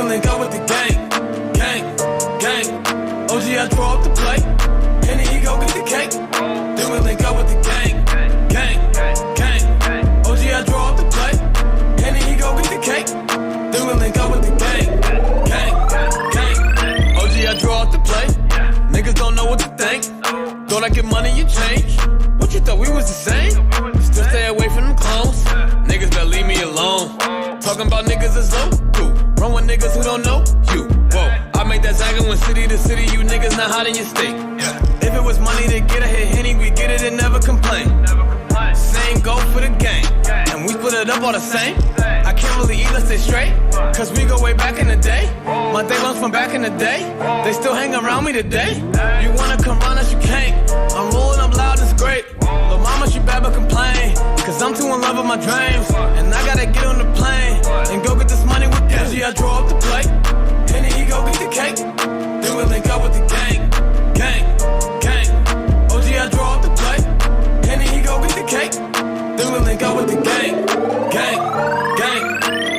we link up with the gang. OG, I draw up the plate. Henny, he go get the cake. Then we link up with the gang. OG, I draw up the plate. Henny, he go get the cake. Then we link up with the gang. OG, I draw up the plate. Niggas don't know what to think. Thought I get money, you change. What you thought we was the same? Still stay away from them clones. Niggas better leave me alone. Talking about niggas as low. Run with niggas who don't know you. Whoa, I make that zagging when city to city. You niggas not hot in your state. If it was money to get a hit Henny, we get it and never complain. Same go for the gang, and we split it up all the same. I can't really eat, let's stay straight, cause we go way back in the day. My day ones from back in the day, they still hang around me today. You wanna come round us, you can't. I'm rolling up loud, it's great. Lil' mama, she bad but complain, cause I'm too in love with my dreams. And I gotta get on the plane, and go get this money with Gigi. I draw up the plate, Henny, he go get the cake. Then we link up with the gang. OG, I draw up the plate, Henny, he go get the cake. Then we link up with the gang.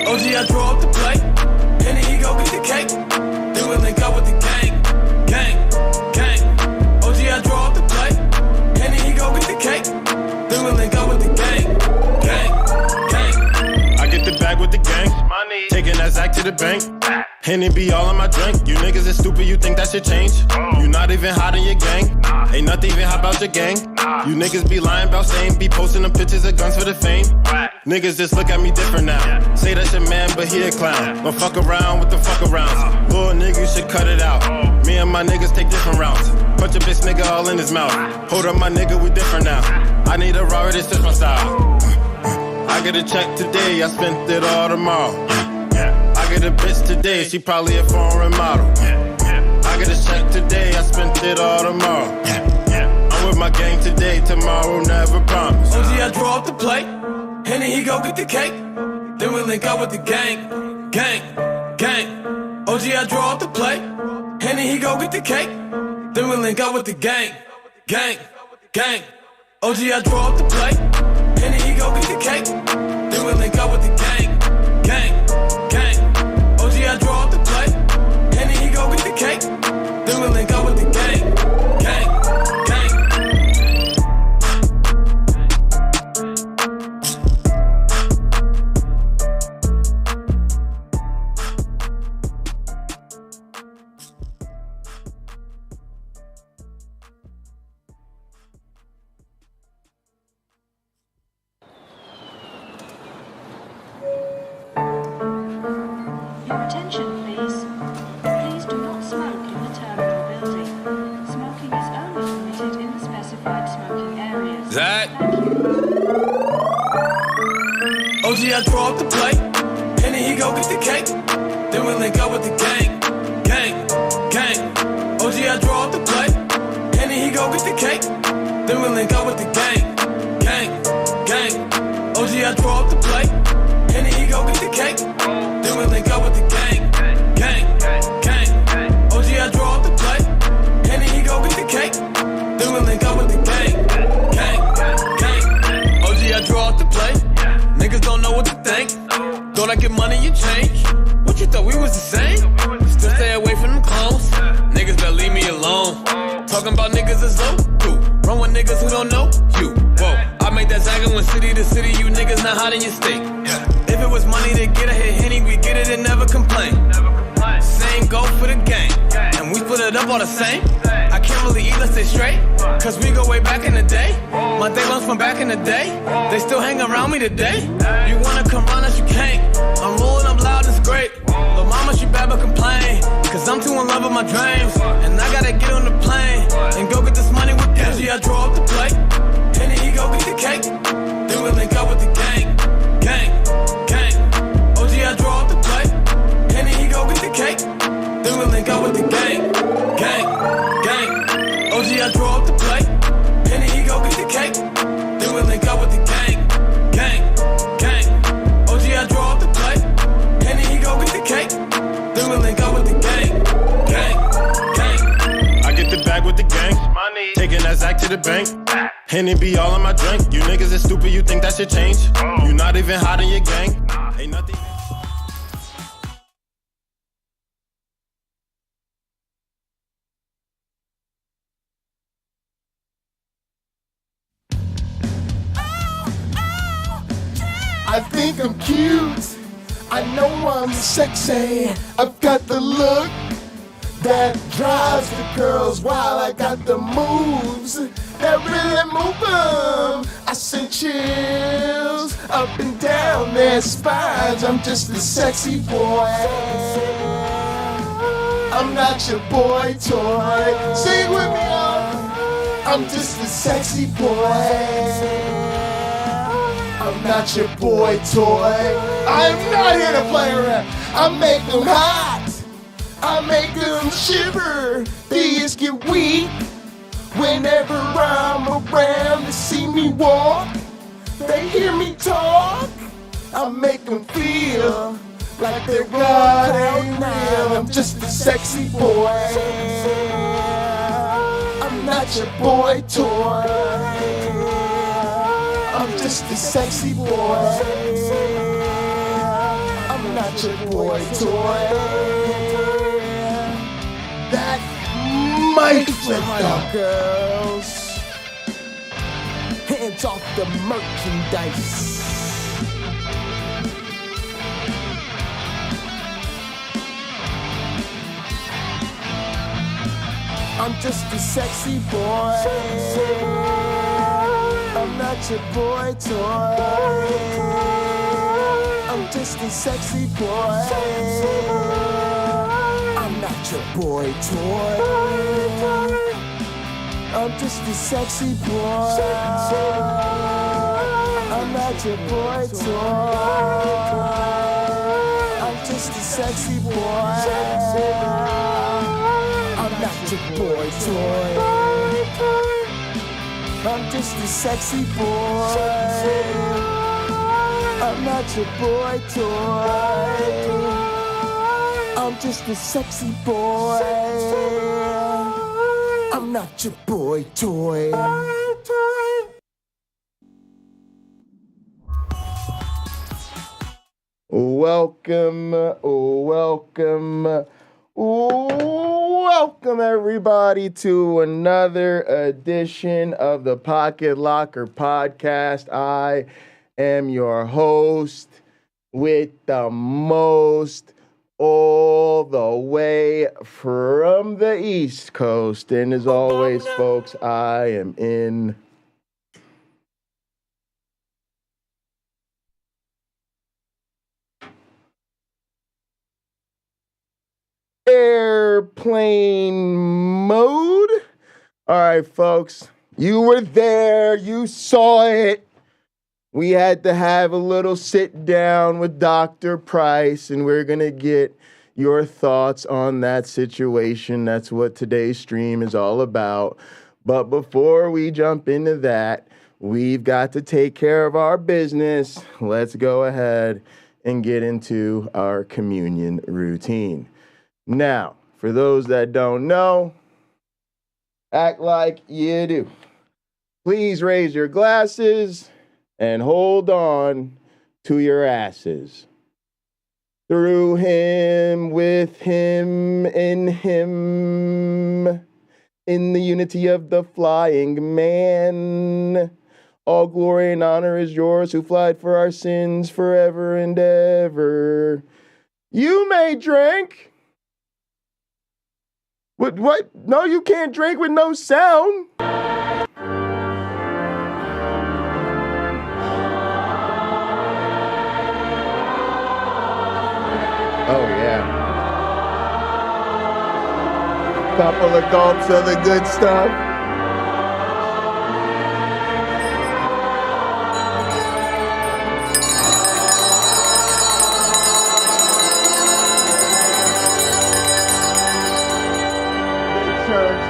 OG, I draw up the plate, Henny, he go get the cake. Then we link up with the gang. OG, I draw up the plate, Henny, he go get the cake. Then we link up with the gang. I get the bag with the gang, taking that Zach to the bank. Henny be all in my drink. You niggas is stupid, you think that shit change? You not even hot in your gang. Ain't nothing even hot about your gang. You niggas be lying about same. Be posting them pictures of guns for the fame. Niggas just look at me different now. Say that's your man, but he a clown. Don't fuck around with the fuck arounds. Little nigga, you should cut it out. Me and my niggas take different routes. Punch a bitch nigga all in his mouth. Hold up my nigga, we different now. I need a Robert, this is my style. I get a check today, I spent it all tomorrow. I get a bitch today, she probably a foreign model. I get a check today, I spent it all tomorrow. I'm with my gang today, tomorrow never promise. OG, I draw up the plate, Henny, he go get the cake. Then we link up with the gang. OG, I draw up the plate, Henny, he go get the cake. Then we link up with the gang. OG, I draw up the plate, Henny, he go get the cake. Then we link up with the gang. OG, I draw up the plate, Henny, he go get the cake. Then we link up with the gang. Your attention, please. Please do not smoke in the terminal building. Smoking is only permitted in the specified smoking areas. Zach. Thank you. OG, I draw up the plate, Henny, he go get the cake. Then we link up with the gang. OG, I draw up the plate, Henny, he go get the cake. Then we link up with the gang. OG, I draw up the plate, Henny, he go get the cake. Then we link up with the gang. OG, I draw up the plate, Henny, he go get the cake. Then we link up with the gang. OG, I draw up the plate. Niggas don't know what to think. Thought I get money, you change. What you thought we was the same? Still stay away from them clones. Niggas better leave me alone. Talking about niggas as low. Run with niggas who don't know you. Whoa, I make that zagging when city to city. You niggas not hot in your state. If it was money to get a hit Henny, we get it and never complain. Same go for the gang, and we split it up all the same. I can't really eat, let's stay straight, cause we go way back in the day. My day ones from back in the day, they still hang around me today. You wanna come round us, you can't. I'm rolling up loud, it's great. Lil' mama, she bad but complain, cause I'm too in love with my dreams. And I gotta get on the plane, and go get this money with Gigi. I draw up the plate, Henny, he go get the cake. Then we link up with the gang. OG, I draw up the plate, Henny, he go get the cake. Then we link up with the gang. OG, I draw up the plate, Henny, he go get the cake. Then we link up with the gang. OG, I draw up the plate, Henny, he go get the cake. Then we link up with the gang. I get the bag with the gang, taking that Zach to the bank. Henny be all in my drink. You niggas is stupid, you think that shit change? You not even hot in your gang. Ain't nothing. I think I'm cute. I know I'm sexy. I've got the look that drives the girls wild. I got the moves that really move them. I send chills up and down their spines. I'm just a sexy boy. I'm not your boy toy. Sing with me up. I'm just a sexy boy. I'm not your boy toy. I'm not here to play around. I make them hot. I make them shiver. They just get weak whenever I'm around. They see me walk. They hear me talk. I make them feel like they're God ain't real. I'm just a sexy boy. I'm not your boy toy. I'm just a sexy boy. I'm not your boy toy. That might flip up, girls. Hands off the merchandise. I'm just a sexy boy. I'm not your boy toy. I'm just a sexy boy. I'm not your boy toy. I'm just a sexy boy. I'm not your boy toy. I'm just a sexy boy. I'm not your boy toy. I'm just a sexy boy. I'm not your boy toy. I'm just a sexy boy. I'm not your boy toy. Welcome everybody to another edition of the Pocket Locker Podcast. I am your host with the most, all the way from the East Coast. And as always, folks, I am in airplane mode. All right, folks, you were there, you saw it. We had to have a little sit down with Dr. Price, and we're gonna get your thoughts on that situation. That's what today's stream is all about. But before we jump into that, we've got to take care of our business. Let's go ahead and get into our communion routine. Now, for those that don't know, act like you do. Please raise your glasses and hold on to your asses. Through him, with him, in the unity of the flying man. All glory and honor is yours who flied for our sins forever and ever. You may drink. What? No, you can't drink with no sound. Oh, yeah. Couple of gulps of the good stuff.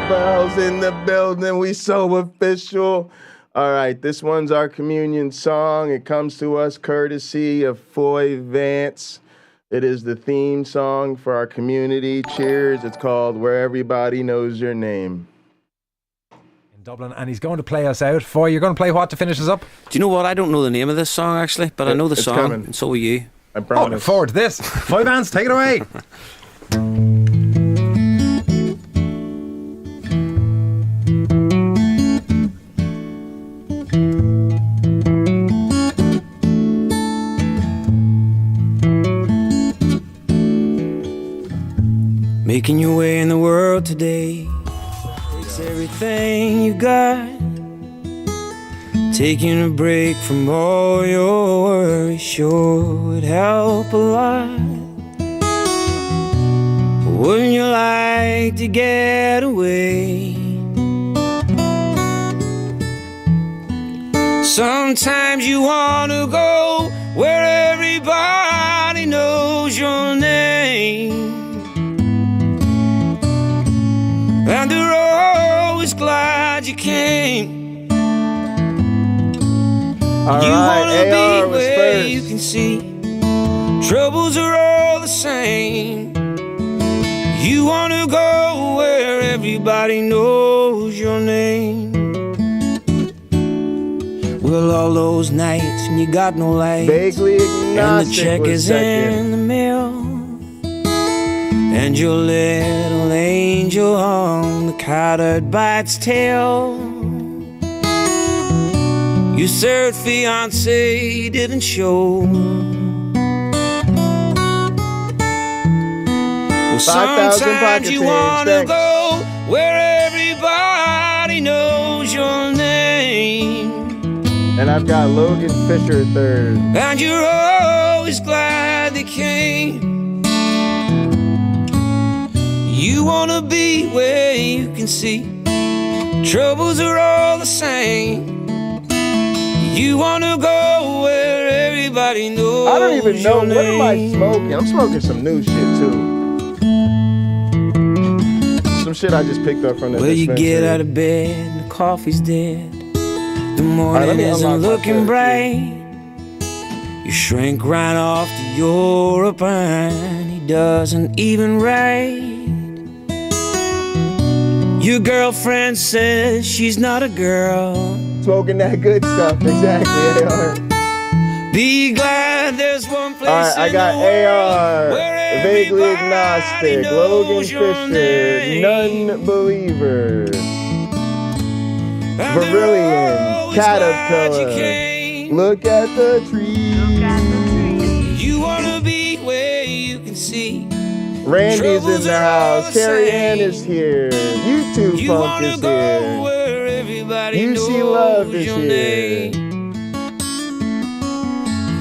Bells in the building, we so official. All right, this one's our communion song. It comes to us courtesy of Foy Vance. It is the theme song for our community. Cheers. It's called Where Everybody Knows Your Name. In Dublin, and he's going to play us out. Foy, you're going to play what to finish us up? Do you know what? I don't know the name of this song, actually, but I know the song, coming. And so will you. I promise. Look forward to this. Foy Vance, take it away. Making your way in the world today takes everything you got. Taking a break from all your worries sure would help a lot. Wouldn't you like to get away? Sometimes you wanna go where everybody knows your name, and they're always glad you came. All You right, wanna AR be was where first. you can see troubles are all the same. You wanna go where everybody knows your name. Well, all those nights when you got no lights, Vaguely and the agnostic check was is second. in the mail, and your little angel hung the collared by its tail. Your third fiancé didn't show. Well, 5,000 sometimes pocket you change, wanna thanks. go where everybody knows your name, And I've got Logan Fisher third. and you're always glad they came. You wanna be where you can see troubles are all the same. You wanna go where everybody knows. I don't even know. your What am I name. smoking? I'm smoking some new shit, too. Some shit I just picked up from the Well, you dispensary. get out of bed and the coffee's dead. The let morning me isn't unlock my looking shirt, bright. You shrink right off to Europe and he doesn't even write. Your girlfriend says she's not a girl. Smoking that good stuff, exactly, AR. Be glad there's one place. All right, I in got the world AR, where Vaguely everybody Agnostic, knows Logan your Fisher, name. Non-Believer, And they're Verilion, always glad you Caterpillar, came. Look at the tree. You wanna be where you can see. Randy's in the house, the Carrie same. Ann is here, YouTube You Funk wanna is go here, where everybody UC knows Love is your here. name.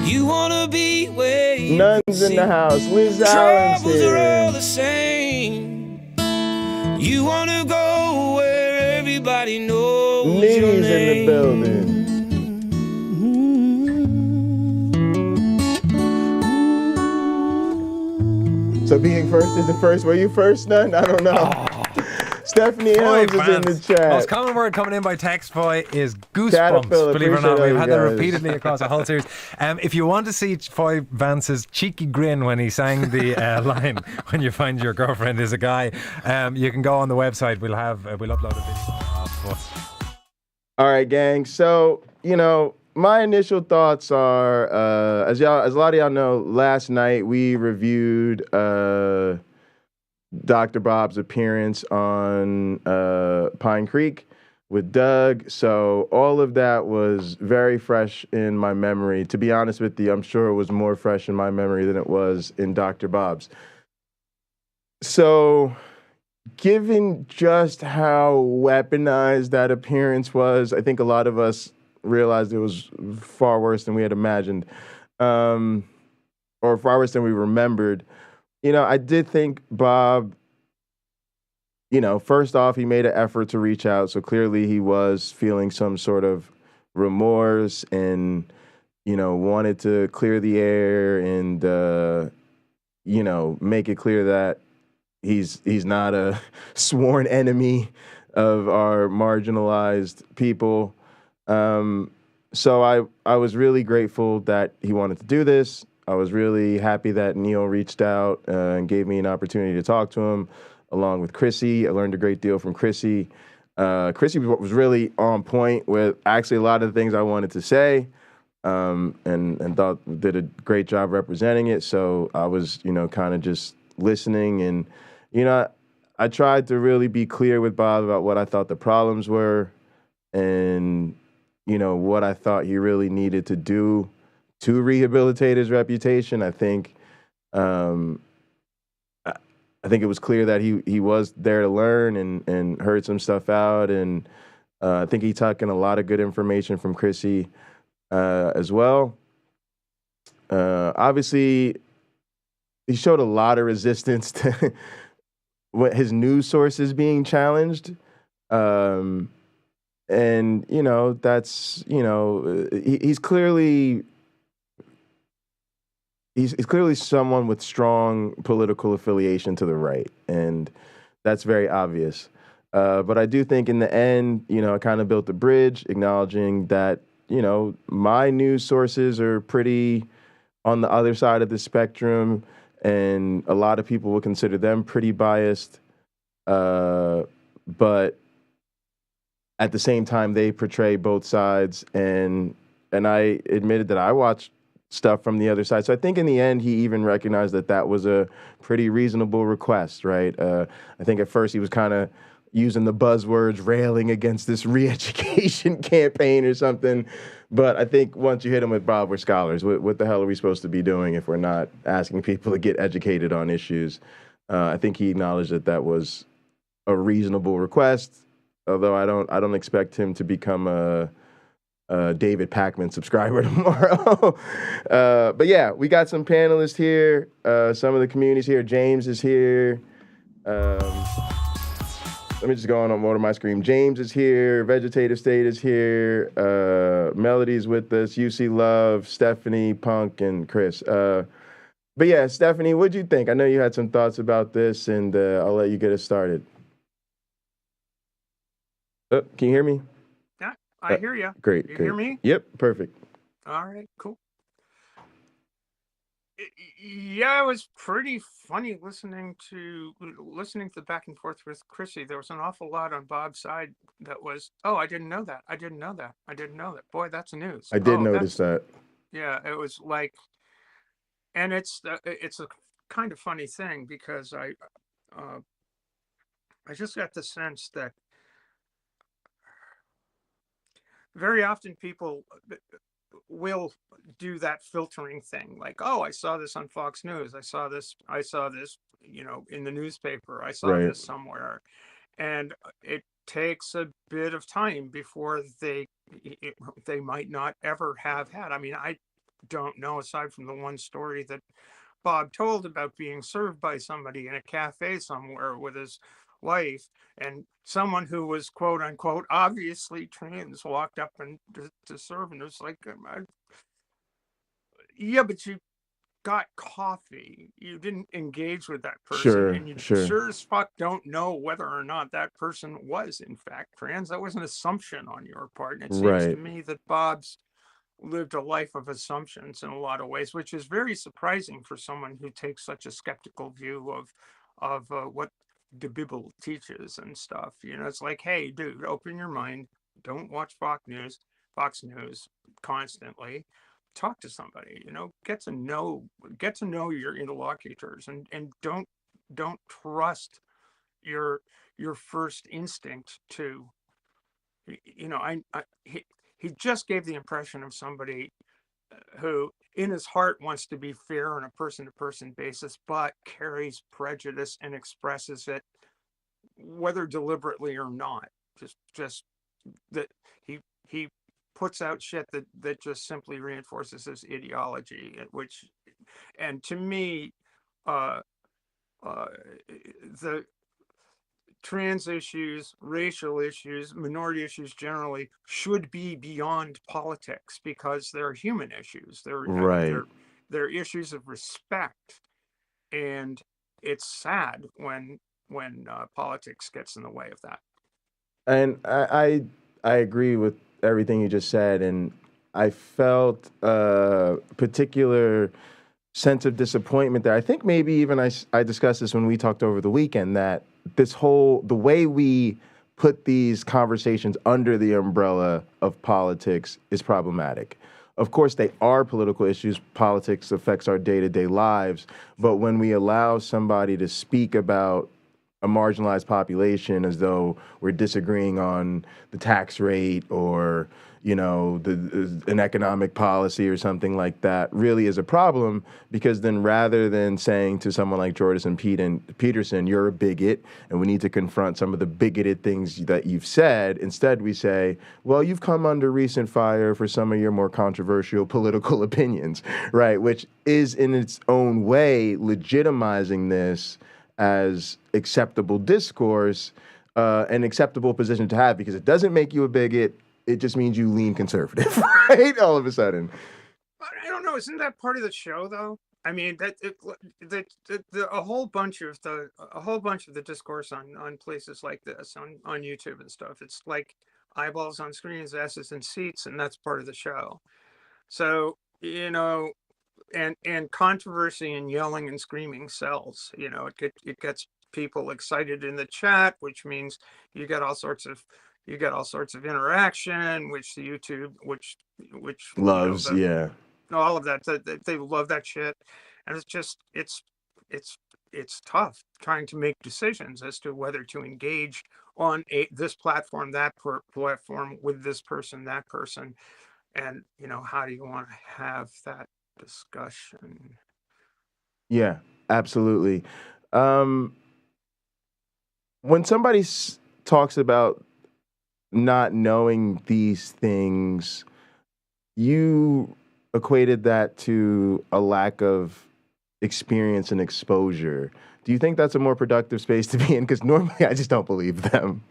You wanna be where you Nuns can in see the house, Liz Allen's troubles are all here. the same. You wanna go where everybody knows your Nitty's name. in the building. So being first isn't first. Were you first, Nun? I don't know. Stephanie Helms is in the chat. Most common word coming in by text, boy, is goosebumps. Caterpillar, Believe it or not, appreciate we've all had you that guys. repeatedly across a whole series. If you want to see Foy Vance's cheeky grin when he sang the line "When you find your girlfriend is a guy," you can go on the website. We'll upload a video of us. All right, gang. So, my initial thoughts are, as a lot of y'all know, last night we reviewed Dr. Bob's appearance on PineCreek with Doug. So all of that was very fresh in my memory. To be honest with you, I'm sure it was more fresh in my memory than it was in Dr. Bob's. So given just how weaponized that appearance was, I think a lot of us realized it was far worse than we had imagined, or far worse than we remembered. I did think Bob, first off, he made an effort to reach out. So clearly he was feeling some sort of remorse and, wanted to clear the air and, make it clear that he's not a sworn enemy of our marginalized people. So I was really grateful that he wanted to do this. I was really happy that Neil reached out and gave me an opportunity to talk to him, along with Chrissy. I learned a great deal from Chrissy. Chrissy was really on point with actually a lot of the things I wanted to say, and thought did a great job representing it. So I was, kind of just listening, and I tried to really be clear with Bob about what I thought the problems were, and what I thought he really needed to do to rehabilitate his reputation. I think I think it was clear that he was there to learn and heard some stuff out, and I think he took in a lot of good information from Chrissy as well. Obviously, he showed a lot of resistance to what his news sources being challenged. And, that's, he's clearly someone with strong political affiliation to the right, and that's very obvious. But I do think in the end, I kind of built a bridge, acknowledging that, my news sources are pretty on the other side of the spectrum, and a lot of people would consider them pretty biased. But at the same time, they portray both sides, and I admitted that I watched stuff from the other side. So I think in the end, he even recognized that was a pretty reasonable request, right? I think at first he was kind of using the buzzwords, railing against this re-education campaign or something. But I think once you hit him with Bob, we're scholars. What the hell are we supposed to be doing if we're not asking people to get educated on issues? I think he acknowledged that was a reasonable request, although I don't expect him to become a David Pakman subscriber tomorrow. But yeah, we got some panelists here. Some of the communities here. James is here. Let me just go on more to my screen. James is here. Vegetative State is here. Melody's with us. UC Love, Stephanie, Punk, and Chris. But yeah, Stephanie, what'd you think? I know you had some thoughts about this, and I'll let you get us started. Can you hear me? Yeah, I hear you. Great. You hear me? Yep, perfect. All right, cool. Yeah, it was pretty funny listening to the back and forth with Chrissy. There was an awful lot on Bob's side that was, oh, I didn't know that. I didn't know that. I didn't know that. Boy, that's news. I did notice that. Yeah, it was like, and it's a kind of funny thing because I just got the sense that very often people will do that filtering thing, like, oh, I saw this on Fox News, I saw this in the newspaper, I saw this somewhere, and it takes a bit of time before they might not ever have had. I mean, I don't know, aside from the one story that Bob told about being served by somebody in a cafe somewhere with his wife, and someone who was quote unquote obviously trans walked up and to serve, and it was like, yeah, but you got coffee, you didn't engage with that person, and you sure as fuck don't know whether or not that person was in fact trans. That was an assumption on your part, and it seems to me that Bob's lived a life of assumptions in a lot of ways, which is very surprising for someone who takes such a skeptical view of what the Bible teaches and stuff. It's like, hey, dude, open your mind. Don't watch Fox News constantly. Talk to somebody. Get to know your interlocutors, and don't trust your first instinct to. He just gave the impression of somebody who in his heart wants to be fair on a person-to-person basis, but carries prejudice and expresses it, whether deliberately or not. Just that he puts out shit that just simply reinforces his ideology, and to me, the trans issues, racial issues, minority issues generally should be beyond politics because they're human issues. They're issues of respect, and it's sad when politics gets in the way of that. And I agree with everything you just said, and I felt a particular sense of disappointment there. I think maybe even I discussed this when we talked over the weekend, that the way we put these conversations under the umbrella of politics is problematic. Of course, they are political issues. Politics affects our day-to-day lives. But when we allow somebody to speak about a marginalized population as though we're disagreeing on the tax rate or, you know, an economic policy or something like that really is a problem, because then rather than saying to someone like Jordan Peterson, you're a bigot and we need to confront some of the bigoted things that you've said, instead we say, well, you've come under recent fire for some of your more controversial political opinions, right? Which is in its own way legitimizing this as acceptable discourse, an acceptable position to have, because it doesn't make you a bigot. It just means you lean conservative, right? All of a sudden. I don't know. Isn't that part of the show, though? I mean, a whole bunch of the discourse on places like this on YouTube and stuff. It's like eyeballs on screens, asses in seats, and that's part of the show. So, you know, and controversy and yelling and screaming sells. You know, it gets people excited in the chat, which means you get all sorts of interaction, which the YouTube, which loves, you know, yeah, all of that. They love that shit, and it's just it's tough trying to make decisions as to whether to engage on this platform, that platform, with this person, that person, and you know, how do you want to have that discussion? Yeah, absolutely. When somebody talks about not knowing these things, you equated that to a lack of experience and exposure. Do you think that's a more productive space to be in? Because normally I just don't believe them.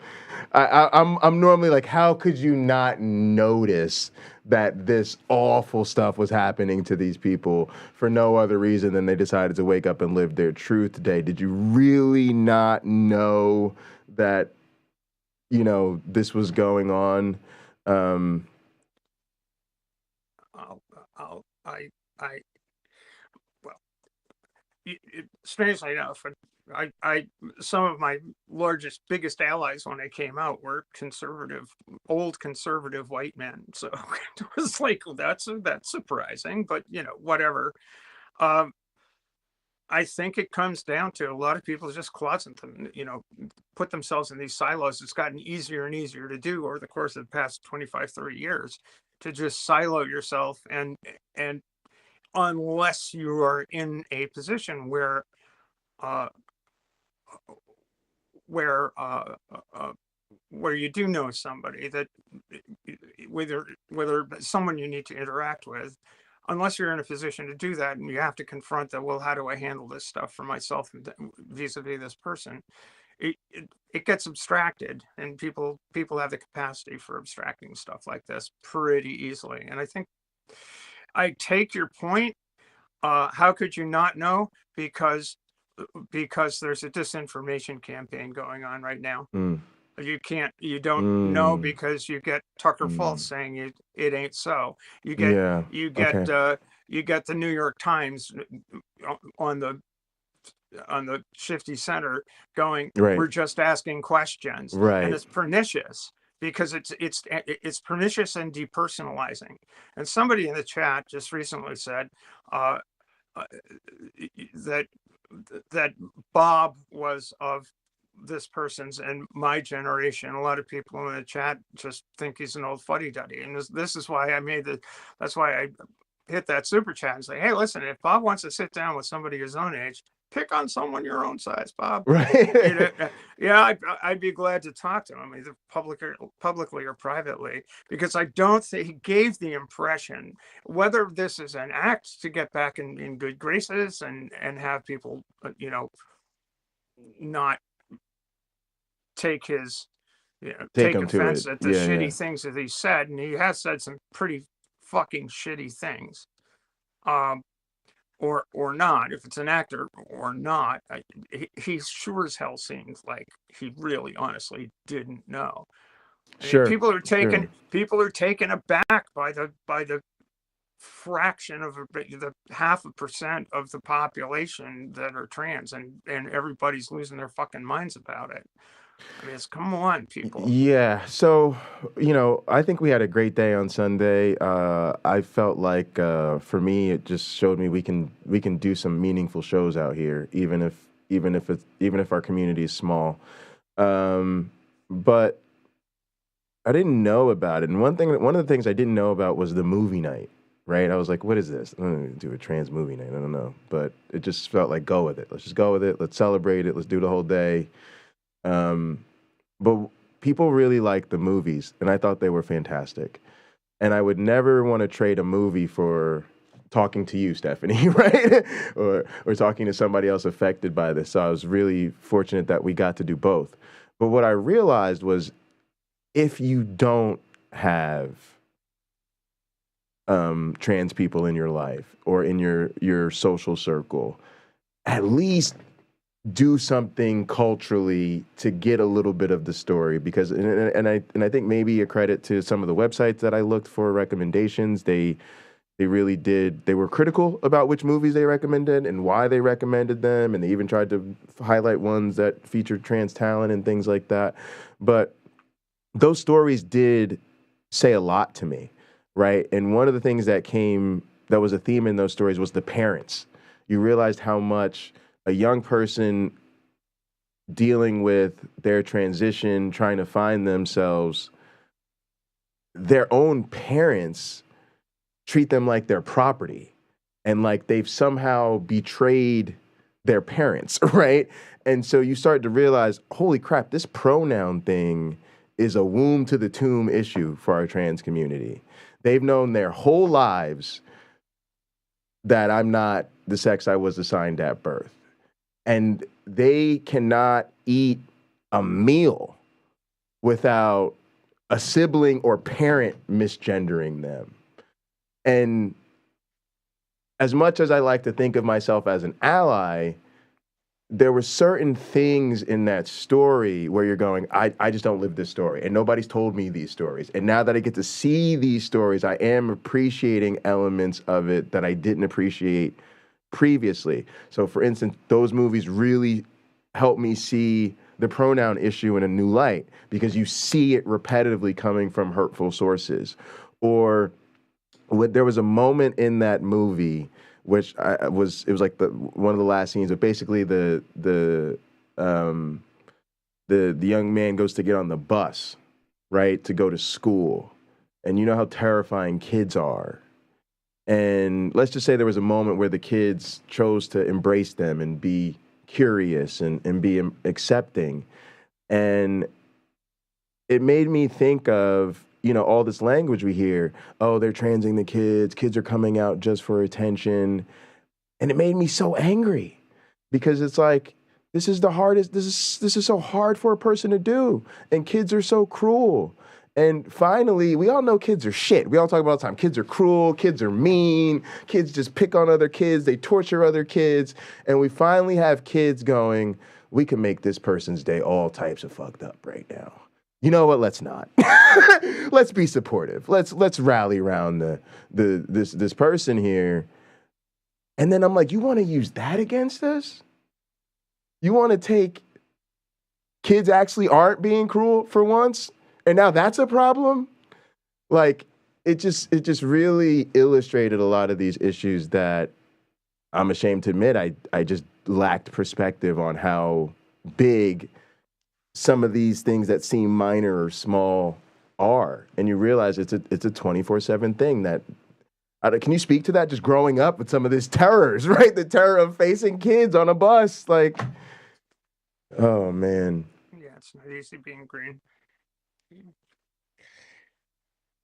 I'm normally like, how could you not notice that this awful stuff was happening to these people for no other reason than they decided to wake up and live their truth today? Did you really not know that, you know, this was going on? Strangely enough, some of my biggest allies when I came out were old conservative white men. So it was like, that's surprising, but you know, whatever. I think it comes down to a lot of people just closet them, you know, put themselves in these silos. It's gotten easier and easier to do over the course of the past 25, 30 years, to just silo yourself. And unless you are in a position where you do know somebody, that whether someone you need to interact with, unless you're in a position to do that, and you have to confront that, well, how do I handle this stuff for myself vis-a-vis this person? It gets abstracted, and people have the capacity for abstracting stuff like this pretty easily. And I think I take your point. How could you not know? Because there's a disinformation campaign going on right now. You don't know because you get Tucker Fultz saying it ain't so. You get the New York Times on the Shifty Center going, we're just asking questions, and it's pernicious because it's pernicious and depersonalizing. And somebody in the chat just recently said that Bob was of this person's and my generation. A lot of people in the chat just think he's an old fuddy-duddy, and this is why that's why I hit that super chat and say, hey, listen, if Bob wants to sit down with somebody his own age, pick on someone your own size, Bob. Right. Yeah, I'd be glad to talk to him, either publicly or privately, because I don't think he gave the impression, whether this is an act to get back in good graces and have people, you know, not take offense at the shitty things that he said, and he has said some pretty fucking shitty things, or not, if it's an actor or not. He sure as hell seems like he really honestly didn't know. Sure. People are taken aback by the fraction of the 0.5% of the population that are trans, and everybody's losing their fucking minds about it. I mean, come on, people. Yeah. So, you know, I think we had a great day on Sunday. I felt like, for me, it just showed me we can do some meaningful shows out here, even if even if our community is small. But I didn't know about it. And one of the things I didn't know about was the movie night, right? I was like, what is this? I'm going to do a trans movie night. I don't know. But it just felt like, go with it. Let's just go with it. Let's celebrate it. Let's do the whole day. But people really liked the movies, and I thought they were fantastic. And I would never want to trade a movie for talking to you, Stephanie, right? or talking to somebody else affected by this. So I was really fortunate that we got to do both. But what I realized was, if you don't have trans people in your life or in your social circle, at least do something culturally to get a little bit of the story. Because and I think maybe a credit to some of the websites that I looked for recommendations. They really did. They were critical about which movies they recommended and why they recommended them, and they even tried to highlight ones that featured trans talent and things like that. But those stories did say a lot to me, right? And one of the things that was a theme in those stories was the parents. You realized how much a young person dealing with their transition, trying to find themselves, their own parents treat them like their property and like they've somehow betrayed their parents, right? And so you start to realize, holy crap, this pronoun thing is a womb to the tomb issue for our trans community. They've known their whole lives that I'm not the sex I was assigned at birth. And they cannot eat a meal without a sibling or parent misgendering them. And as much as I like to think of myself as an ally, there were certain things in that story where you're going, I just don't live this story, and nobody's told me these stories. And now that I get to see these stories, I am appreciating elements of it that I didn't appreciate previously. So for instance, those movies really helped me see the pronoun issue in a new light, because you see it repetitively coming from hurtful sources. Or there was a moment in that movie which it was like one of the last scenes, but basically the young man goes to get on the bus, right, to go to school. And you know how terrifying kids are. And let's just say there was a moment where the kids chose to embrace them and be curious and be accepting. And it made me think of, you know, all this language we hear. Oh, they're transing the kids. Kids are coming out just for attention. And it made me so angry, because it's like, this is the hardest. This is so hard for a person to do. And kids are so cruel. And finally, we all know kids are shit. We all talk about all the time. Kids are cruel. Kids are mean. Kids just pick on other kids. They torture other kids. And we finally have kids going, we can make this person's day all types of fucked up right now. You know what? Let's not. Let's be supportive. Let's rally around this person here. And then I'm like, you want to use that against us? You want to take kids actually aren't being cruel for once, and now that's a problem? Like, it just really illustrated a lot of these issues that I'm ashamed to admit I just lacked perspective on how big some of these things that seem minor or small are. And you realize it's a 24/7 thing that, can you speak to that, just growing up with some of these terrors, right? The terror of facing kids on a bus, like, oh man. Yeah, it's not easy being green.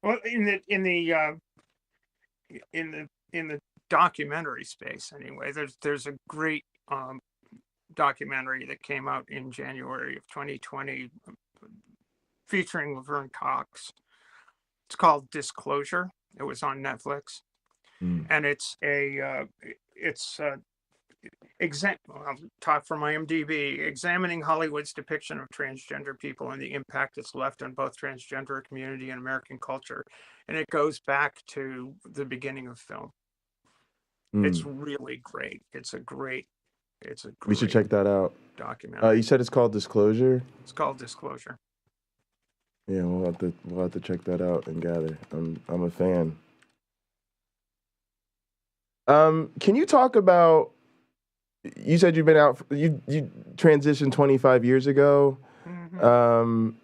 Well, in the documentary space, anyway, there's a great documentary that came out in January of 2020 featuring Laverne Cox. It's called Disclosure. It was on Netflix, and it's I'll talk from IMDb, examining Hollywood's depiction of transgender people and the impact it's left on both transgender community and American culture. And it goes back to the beginning of film. It's really great. We should check that out. Documentary. You said it's called Disclosure? It's called Disclosure. Yeah, we'll have to check that out and gather. I'm a fan. Can you talk about you said you've been out. You transitioned 25 years ago. Mhm.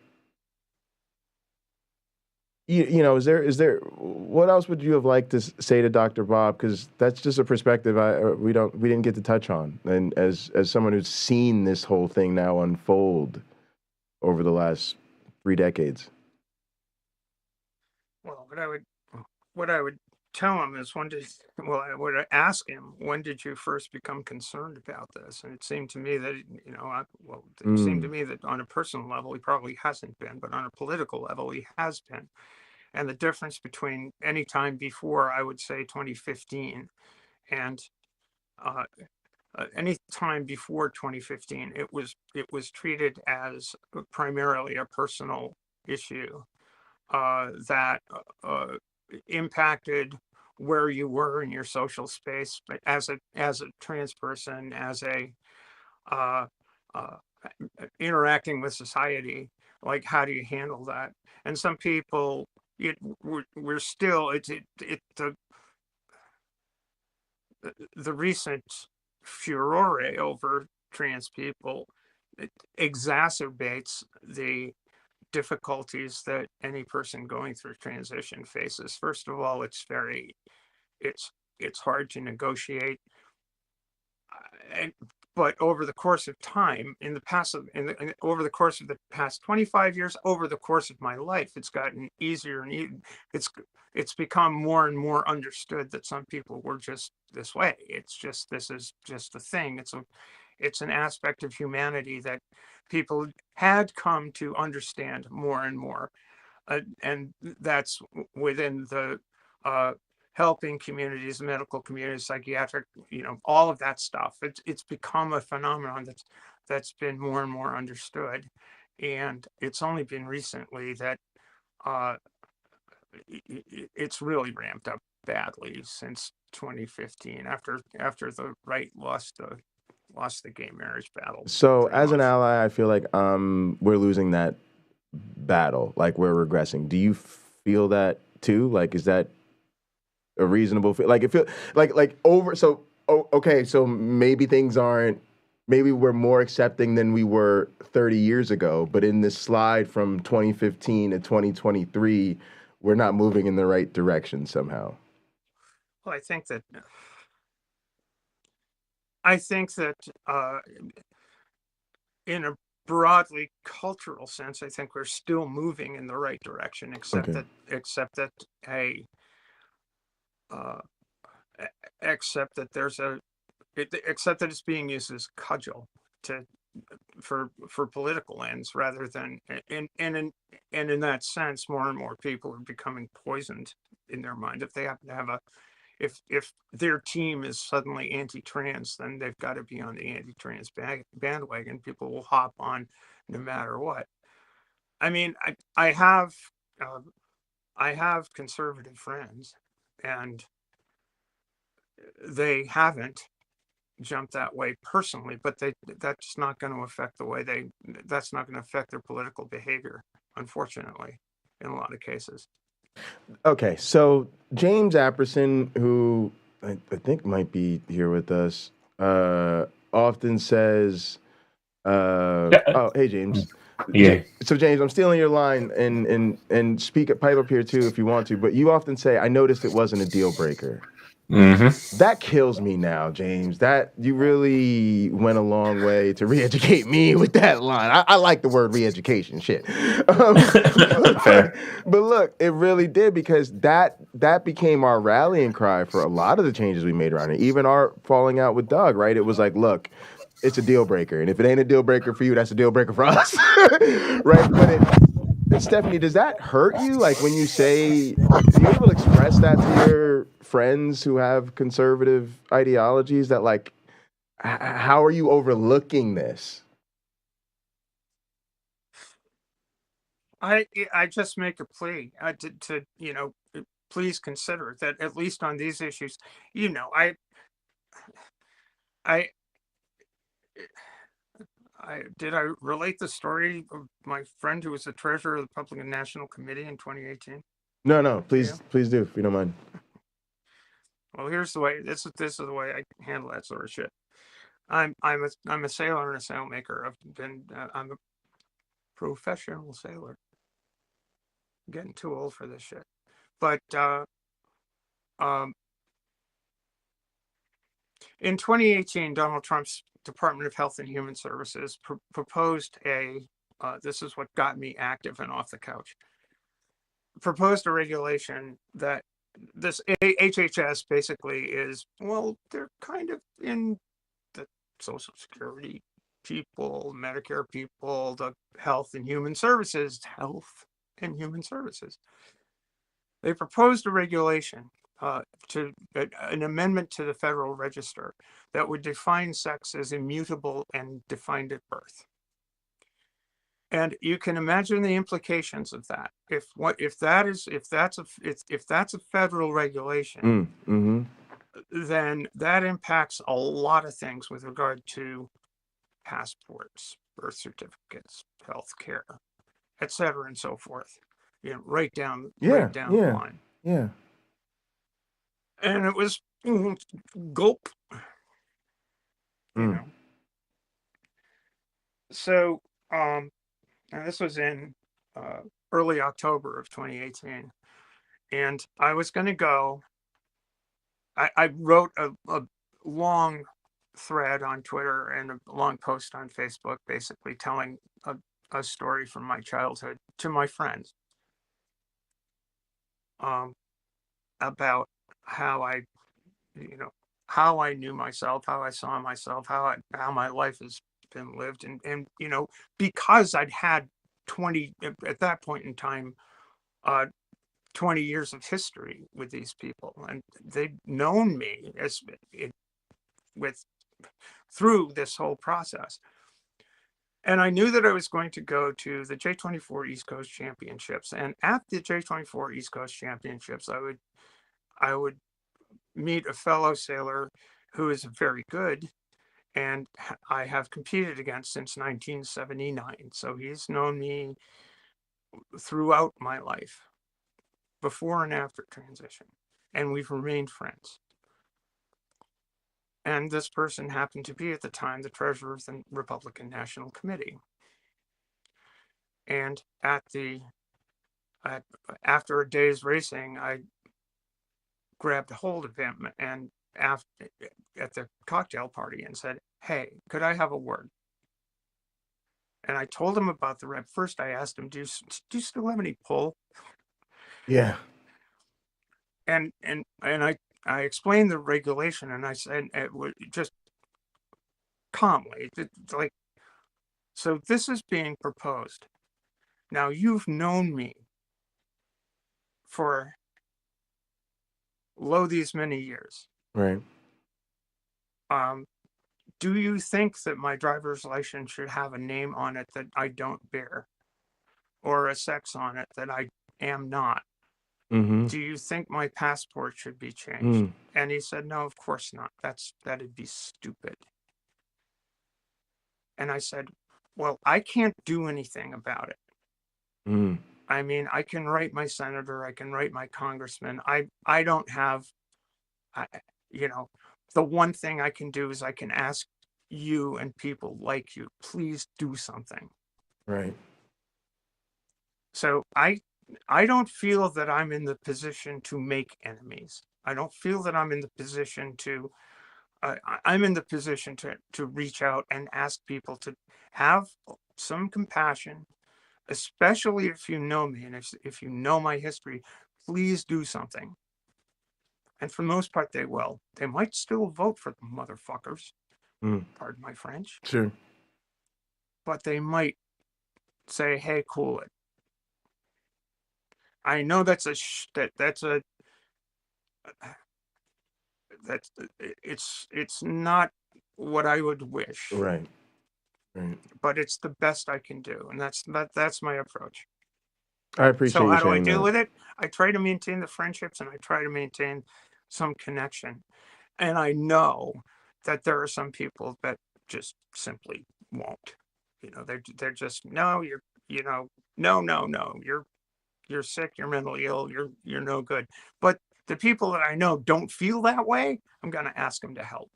You know, is there what else would you have liked to say to Dr. Bob? Because that's just a perspective we didn't get to touch on. And as someone who's seen this whole thing now unfold over the last 3 decades. Well, what I would tell him is I would ask him, when did you first become concerned about this? And it seemed to me that, it seemed to me that on a personal level, he probably hasn't been, but on a political level, he has been. And the difference between any time before, I would say 2015, and any time before 2015, it was treated as primarily a personal issue that impacted where you were in your social space, but as a trans person, as a uh, interacting with society, like how do you handle that? And some people, we're still the recent furore over trans people, it exacerbates the difficulties that any person going through transition faces. First of all, it's hard to negotiate, but over the course of time, over the course of the past 25 years, over the course of my life, it's gotten easier and it's become more and more understood that some people were just this way. This is just a thing. It's an aspect of humanity that people had come to understand more and more. And that's within the helping communities, medical communities, psychiatric, all of that stuff. It's become a phenomenon that's been more and more understood. And it's only been recently that it's really ramped up badly since 2015, after the right lost the gay marriage battle. So as an ally, I feel like we're losing that battle, like we're regressing. Do you feel that too? Like, is that a reasonable feel? Like, it feel like over. So okay, so maybe things aren't. Maybe we're more accepting than we were 30 years ago. But in this slide from 2015 to 2023, we're not moving in the right direction somehow. Well, I think that in a broadly cultural sense, I think we're still moving in the right direction, except that it's being used as a cudgel for political ends, rather than and in that sense, more and more people are becoming poisoned in their mind. If they happen to have if their team is suddenly anti-trans, then they've got to be on the anti-trans bandwagon. People will hop on no matter what. I mean, I have conservative friends, and they haven't jumped that way personally, but that's not going to affect that's not going to affect their political behavior, unfortunately, in a lot of cases. Okay, so James Apperson, who I think might be here with us, often says, "Oh, hey James." Yeah. So James, I'm stealing your line and pipe up here too if you want to. But you often say, "I noticed it wasn't a deal breaker." Mm-hmm. That kills me now, James. That you really went a long way to re-educate me with that line. I like the word re-education, shit. Fair. But look, it really did, because that became our rallying cry for a lot of the changes we made around it. Even our falling out with Doug, right? It was like, look, it's a deal breaker, and if it ain't a deal breaker for you, that's a deal breaker for us, right? But Stephanie, does that hurt you? Like when you say, do you able to express that to your friends who have conservative ideologies, that like, how are you overlooking this? I just make a plea to please consider that, at least on these issues. Did I relate the story of my friend who was the treasurer of the Republican National Committee in 2018? No, please do, if you don't mind. Well, here's the way. This is the way I handle that sort of shit. I'm a sailor and a sailmaker. I'm a professional sailor. I'm getting too old for this shit. But in 2018, Donald Trump's Department of Health and Human Services proposed this is what got me active and off the couch, proposed a regulation that this HHS basically is, well, they're kind of in the Social Security people, Medicare people, the Health and Human Services. They proposed a regulation to an amendment to the Federal Register that would define sex as immutable and defined at birth. And you can imagine the implications of that. If that's a federal regulation, then that impacts a lot of things with regard to passports, birth certificates, health care, et cetera, and so forth. Right down the line. Yeah. And it was gulp. So, and this was in early October of 2018, and I was going to go. I wrote a long thread on Twitter and a long post on Facebook, basically telling a story from my childhood to my friends about how I knew myself, how I saw myself, how my life has been lived, and because I'd had 20 at that point in time, 20 years of history with these people, and they'd known me through this whole process. And I knew that I was going to go to the J24 East Coast Championships, and at the J24 East Coast Championships, I would meet a fellow sailor who is very good, and I have competed against since 1979. So he's known me throughout my life, before and after transition, and we've remained friends. And this person happened to be at the time the treasurer of the Republican National Committee. And after a day's racing, I grabbed a hold of him and at the cocktail party and said, "Hey, could I have a word?" And I told him about the rep. First, I asked him, do you still have any pull? Yeah. And I explained the regulation, and I said, it was just calmly, like, so this is being proposed. Now, you've known me for these many years. Right. Do you think that my driver's license should have a name on it that I don't bear, or a sex on it that I am not? Mm-hmm. Do you think my passport should be changed? And he said, no, of course not. That'd be stupid. And I said, well, I can't do anything about it. I mean, I can write my senator, I can write my congressman. I don't have, the one thing I can do is I can ask you and people like you, please do something. Right. So I don't feel that I'm in the position to make enemies. I don't feel that I'm in the position to, I'm in the position to reach out and ask people to have some compassion, especially if you know me and if you know my history, please do something. And for the most part, they will. They might still vote for the motherfuckers. Pardon my French. Sure. But they might say, hey, cool it. I know it's not what I would wish. Right. But it's the best I can do, and that's my approach. I appreciate. So how do I deal with it? I try to maintain the friendships, and I try to maintain some connection. And I know that there are some people that just simply won't. They're just no. You're sick, you're mentally ill, you're no good. But the people that I know don't feel that way, I'm going to ask them to help.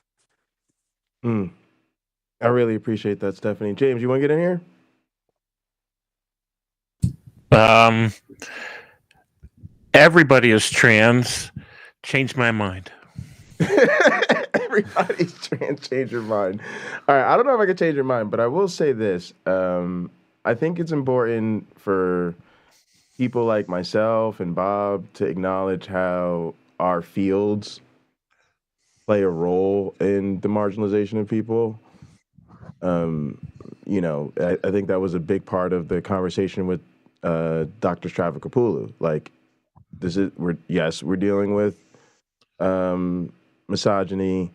I really appreciate that, Stephanie. James, you want to get in here? Everybody is trans. Change my mind. Everybody's trying to change your mind. All right, I don't know if I can change your mind, but I will say this. I think it's important for people like myself and Bob to acknowledge how our fields play a role in the marginalization of people. You know, I think that was a big part of the conversation with Dr. Stravakopoulos. Like, we're dealing with misogyny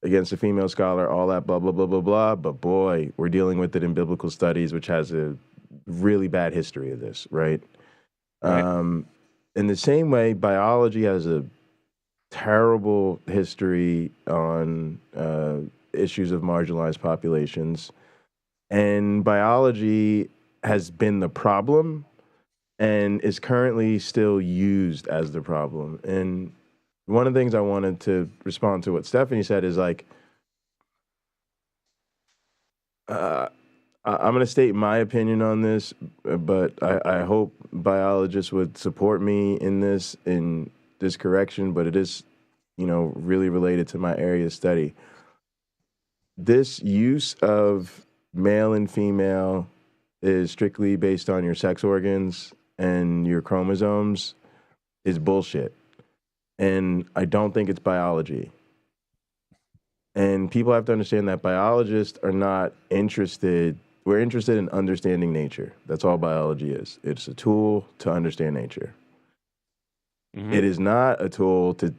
against a female scholar, all that blah, blah, blah, blah, blah. But boy, we're dealing with it in biblical studies, which has a really bad history of this, right? In the same way, biology has a terrible history on issues of marginalized populations. And biology has been the problem and is currently still used as the problem. And one of the things I wanted to respond to what Stephanie said is like, I'm going to state my opinion on this, but I hope biologists would support me in this correction, but it is, you know, really related to my area of study. This use of male and female is strictly based on your sex organs and your chromosomes is bullshit. And I don't think it's biology. And people have to understand that biologists are not interested. We're interested in understanding nature. That's all biology is. It's a tool to understand nature. Mm-hmm. It is not a tool to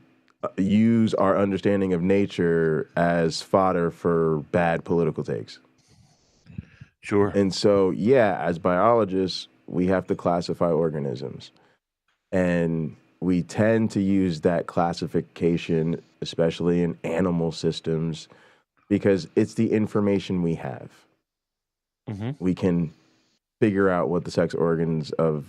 use our understanding of nature as fodder for bad political takes. Sure. And so, yeah, as biologists, we have to classify organisms. And we tend to use that classification, especially in animal systems, because it's the information we have. Mm-hmm. We can figure out what the sex organs of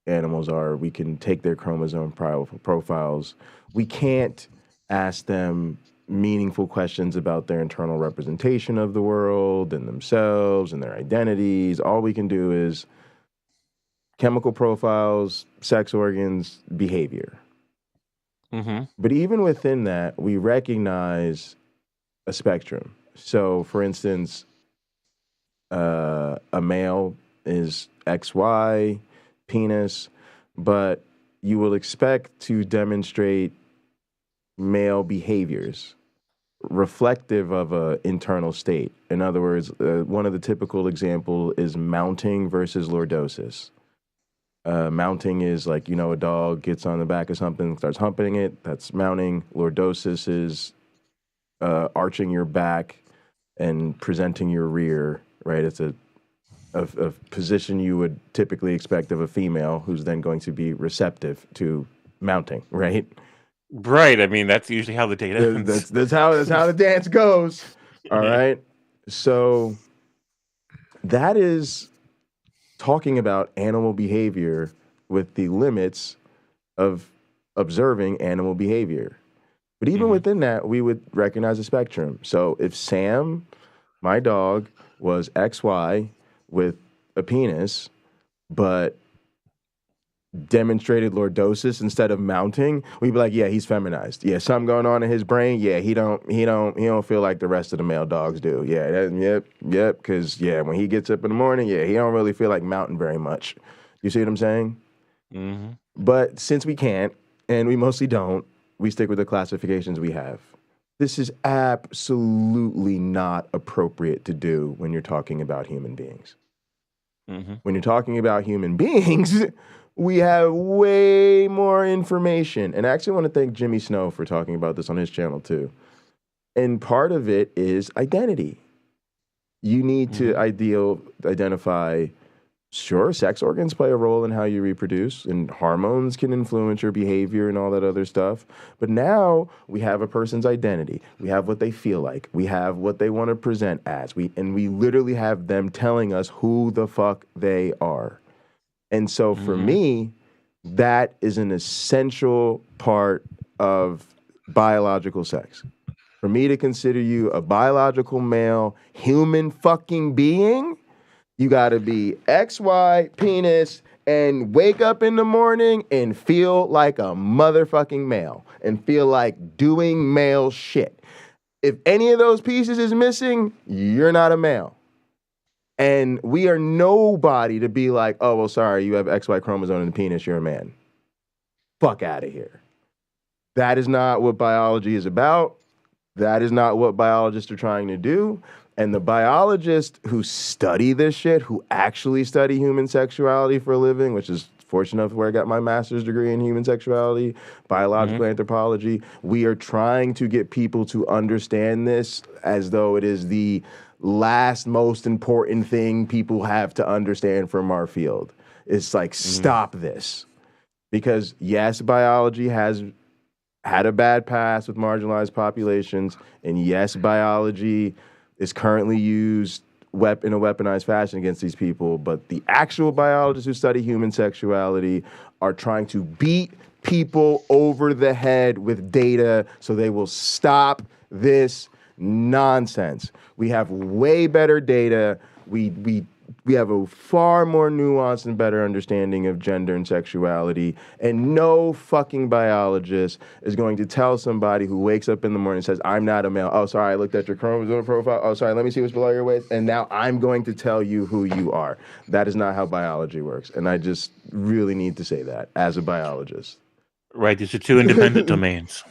animals are. We can take their chromosome profiles. We can't ask them meaningful questions about their internal representation of the world and themselves and their identities. All we can do is chemical profiles, sex organs, behavior. Mm-hmm. But even within that, we recognize a spectrum. So, for instance, a male is XY, penis, but you will expect to demonstrate male behaviors reflective of an internal state. In other words, one of the typical examples is mounting versus lordosis. Mounting is like, you know, a dog gets on the back of something, starts humping it. That's mounting. Lordosis is arching your back and presenting your rear, right? It's a position you would typically expect of a female who's then going to be receptive to mounting, right? Right. I mean, that's usually how the date ends. That's how the dance goes. All right. So that is talking about animal behavior with the limits of observing animal behavior. But even within that, we would recognize a spectrum. So if Sam, my dog, was XY with a penis, but demonstrated lordosis instead of mounting, we'd be like, yeah, he's feminized. Yeah, something going on in his brain. Yeah, he don't feel like the rest of the male dogs do. Yeah, yep. Because when he gets up in the morning, he don't really feel like mounting very much. You see what I'm saying? Mm-hmm. But since we can't, and we mostly don't, we stick with the classifications we have. This is absolutely not appropriate to do when you're talking about human beings. Mm-hmm. When you're talking about human beings, we have way more information. And I actually want to thank Jimmy Snow for talking about this on his channel too. And part of it is identity. You need to identify, sure, sex organs play a role in how you reproduce, and hormones can influence your behavior and all that other stuff. But now we have a person's identity. We have what they feel like. We have what they want to present as. We literally have them telling us who the fuck they are. And so for me, that is an essential part of biological sex. For me to consider you a biological male human fucking being, you gotta be XY penis and wake up in the morning and feel like a motherfucking male and feel like doing male shit. If any of those pieces is missing, you're not a male. And we are nobody to be like, oh, well, sorry, you have XY chromosome in the penis, you're a man. Fuck out of here. That is not what biology is about. That is not what biologists are trying to do. And the biologists who study this shit, who actually study human sexuality for a living, which is fortunate enough where I got my master's degree in human sexuality, biological anthropology, we are trying to get people to understand this as though it is the last most important thing people have to understand from our field. It's like, stop this. Because yes, biology has had a bad past with marginalized populations, and yes, biology is currently used in a weaponized fashion against these people, but the actual biologists who study human sexuality are trying to beat people over the head with data so they will stop this nonsense. We have way better data. We have a far more nuanced and better understanding of gender and sexuality, and no fucking biologist is going to tell somebody who wakes up in the morning and says, I'm not a male. Oh, sorry, I looked at your chromosome profile. Oh, sorry, let me see what's below your waist. And now I'm going to tell you who you are. That is not how biology works. And I just really need to say that as a biologist. Right, these are two independent domains.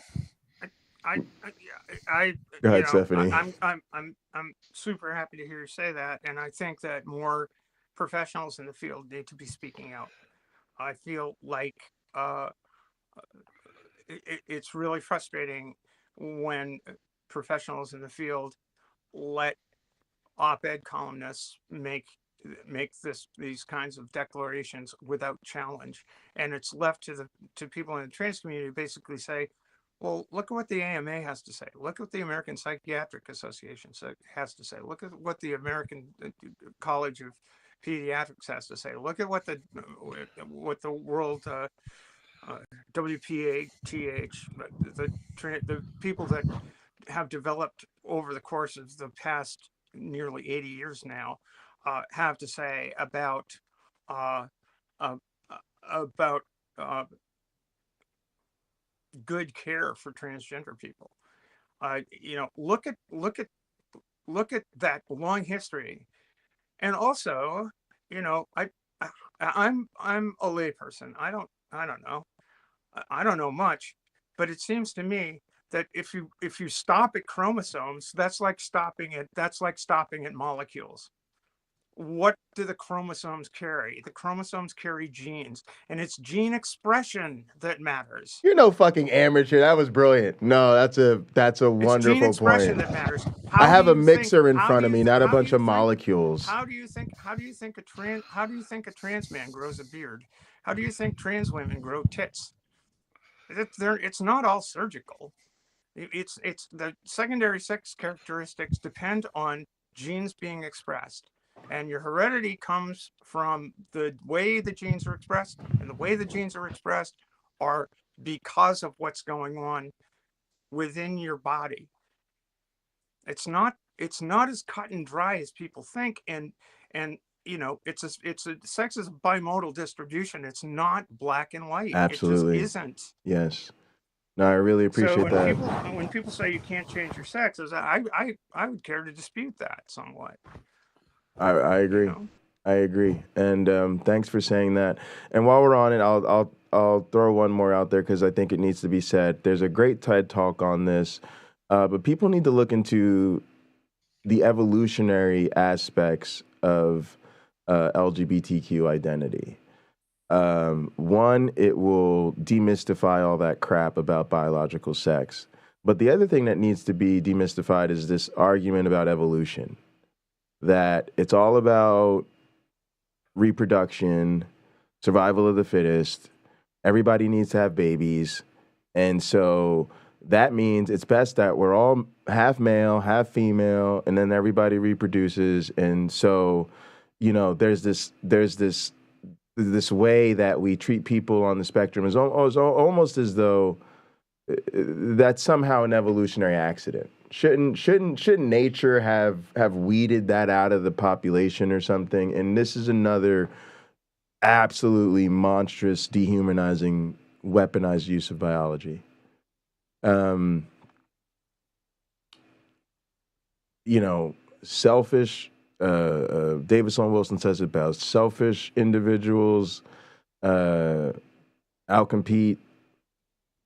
Go ahead, Stephanie. I'm super happy to hear you say that, and I think that more professionals in the field need to be speaking out. I feel like it's really frustrating when professionals in the field let op-ed columnists make these kinds of declarations without challenge, and it's left to people in the trans community to basically say, well, look at what the AMA has to say. Look at what the American Psychiatric Association has to say. Look at what the American College of Pediatrics has to say. Look at what the World WPATH, the people that have developed over the course of the past nearly 80 years now have to say about good care for transgender people. Look at that long history, and also, I'm a layperson. I don't know much, but it seems to me that if you stop at chromosomes, that's like stopping at molecules. What do the chromosomes carry? The chromosomes carry genes, and it's gene expression that matters. You're no fucking amateur. That was brilliant. No, that's a wonderful gene expression point. That matters. I have a mixer in front of me, not a bunch of molecules. How do you think a trans man grows a beard? How do you think trans women grow tits? It's not all surgical. It's the secondary sex characteristics depend on genes being expressed. And your heredity comes from the way the genes are expressed, and the way the genes are expressed are because of what's going on within your body. It's not as cut and dry as people think, and it's a sex is a bimodal distribution. It's not black and white. Absolutely. It just isn't. Yes. No, I really appreciate that. When people say you can't change your sex, I would care to dispute that somewhat. I agree. I agree. And thanks for saying that. And while we're on it, I'll throw one more out there because I think it needs to be said. There's a great TED Talk on this, but people need to look into the evolutionary aspects of LGBTQ identity. One, it will demystify all that crap about biological sex. But the other thing that needs to be demystified is this argument about evolution. That it's all about reproduction, survival of the fittest, everybody needs to have babies, and so that means it's best that we're all half male, half female, and then everybody reproduces, and so, there's this way that we treat people on the spectrum is almost as though that's somehow an evolutionary accident. Shouldn't nature have weeded that out of the population or something? And this is another absolutely monstrous, dehumanizing, weaponized use of biology. Selfish. David Sloan Wilson says it best. Selfish individuals outcompete,